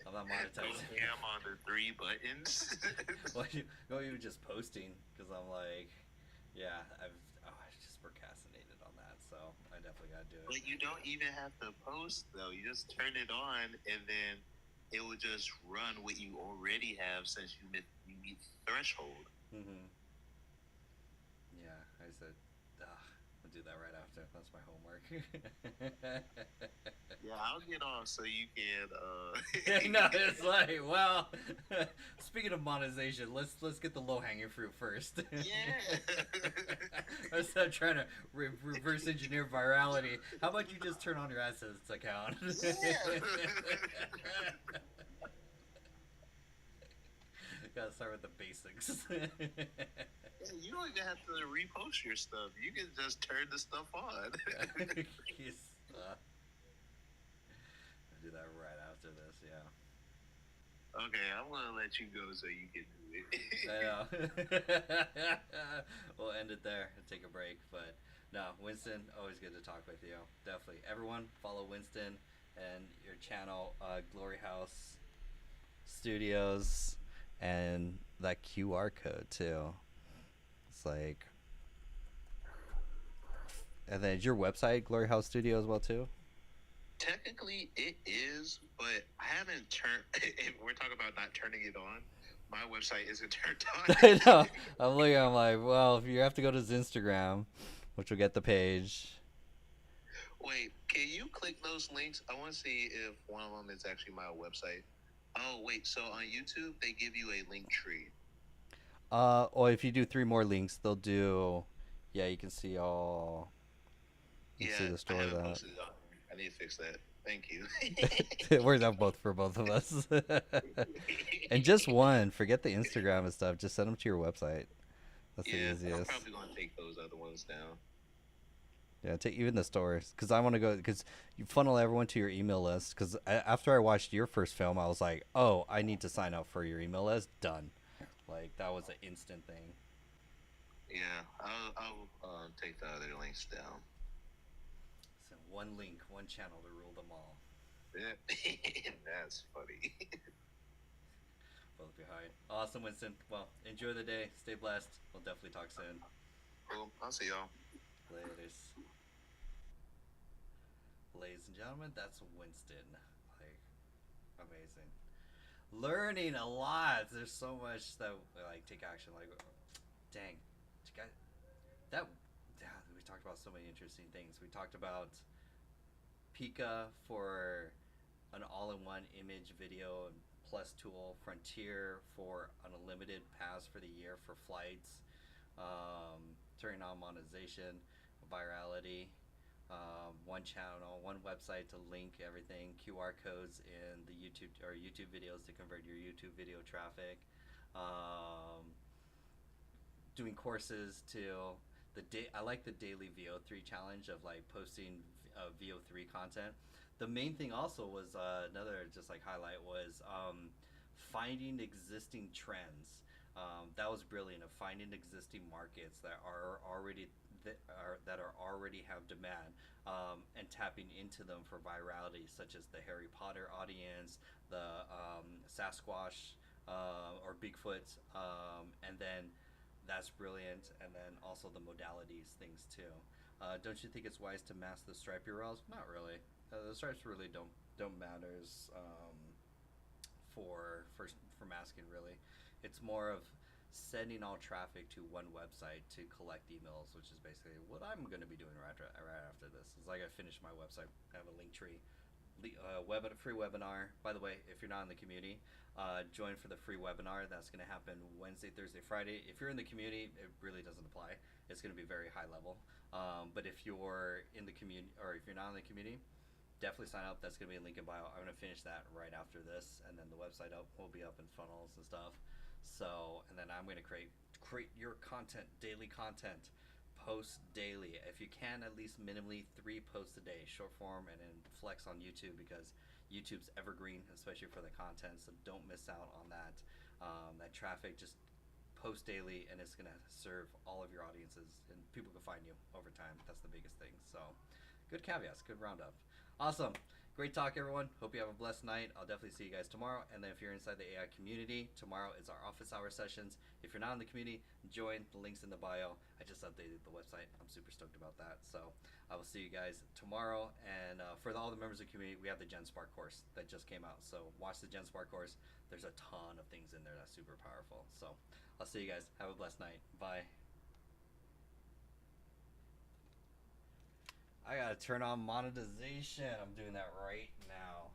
I'm not monetizing. Ham on the 3 buttons. Well, you just posting, because I'm like, yeah, I just procrastinated on that, so I definitely gotta do it. But you don't even have to post though. You just turn it on, and then it will just run what you already have since you meet threshold. Yeah, I said, I'll do that right after. That's my homework. Yeah, I'll get on so you can. No, it's like, well, speaking of monetization, let's get the low hanging fruit first. Yeah. Instead of trying to reverse engineer virality, how about you just turn on your AdSense account? Yeah. Gotta start with the basics. You don't even have to repost your stuff. You can just turn the stuff on. Yes. I'll do that right after this, yeah. Okay, I'm gonna let you go so you can do it. I know. We'll end it there and take a break. But no, Winston, always good to talk with you. Definitely. Everyone follow Winston and your channel, Glory House Studios, and that QR code too. It's like, And then is your website Glory House Studio as well too? Technically, it is, but I haven't turned. If we're talking about not turning it on, my website isn't turned on. I know. I'm looking. I'm like, well, if you have to go to his Instagram, which will get the page. Wait, can you click those links? I want to see if one of them is actually my website. Oh, wait. So on YouTube, they give you a link tree. Or if you do 3 more links, they'll do. Yeah, you can see all. You can see the story I of that. posted it on. I need to fix that. Thank you. It works out both for both of us. And just one. Forget the Instagram and stuff. Just send them to your website. That's the easiest. I'm probably gonna take those other ones down. Yeah, take even the stores, because I want to go, because you funnel everyone to your email list. Because after I watched your first film, I was like, oh, I need to sign up for your email list. Done. Like, that was an instant thing. Yeah, I'll take the other links down. So one link, one channel to rule them all. Yeah, that's funny. Both behind. Awesome, Winston. Well, enjoy the day. Stay blessed. We'll definitely talk soon. Cool. I'll see y'all. Laters. Ladies and gentlemen, that's Winston. Like, amazing. Learning a lot. There's so much that like take action. Like, dang, that we talked about so many interesting things. We talked about Pika for an all-in-one image, video, and plus tool. Frontier for an unlimited pass for the year for flights. Turning on monetization, virality. One channel, one website to link everything, QR codes in the YouTube videos to convert your YouTube video traffic, doing courses to I like the daily VO3 challenge of like posting VO3 content. The main thing also was another just like highlight was finding existing trends. That was brilliant, of finding existing markets that are already have demand, and tapping into them for virality, such as the Harry Potter audience, the Sasquatch or Bigfoot, and then that's brilliant. And then also the modalities things too. Don't you think it's wise to mask the Stripe URLs? Not really. The stripes really don't matters for masking really. It's more of sending all traffic to one website to collect emails, which is basically what I'm going to be doing right after this. It's like I finished my website, I have a link tree, free webinar. By the way, if you're not in the community, join for the free webinar. That's going to happen Wednesday, Thursday, Friday. If you're in the community, it really doesn't apply. It's going to be very high level. But if you're in the community, or if you're not in the community, definitely sign up. That's going to be a link in bio. I'm going to finish that right after this, and then the website will be up in funnels and stuff. So, and then I'm going to create your content, daily content, post daily. If you can, at least minimally 3 posts a day, short form, and then flex on YouTube, because YouTube's evergreen, especially for the content. So don't miss out on that. That traffic, just post daily, and it's going to serve all of your audiences, and people can find you over time. That's the biggest thing. So good caveats, good roundup. Awesome. Great talk, everyone. Hope you have a blessed night. I'll definitely see you guys tomorrow. And then if you're inside the AI community, tomorrow is our office hour sessions. If you're not in the community, join. The link's in the bio. I just updated the website. I'm super stoked about that. So I will see you guys tomorrow. And for all the members of the community, we have the GenSpark course that just came out. So watch the GenSpark course. There's a ton of things in there that's super powerful. So I'll see you guys. Have a blessed night. Bye. I gotta turn on monetization. I'm doing that right now.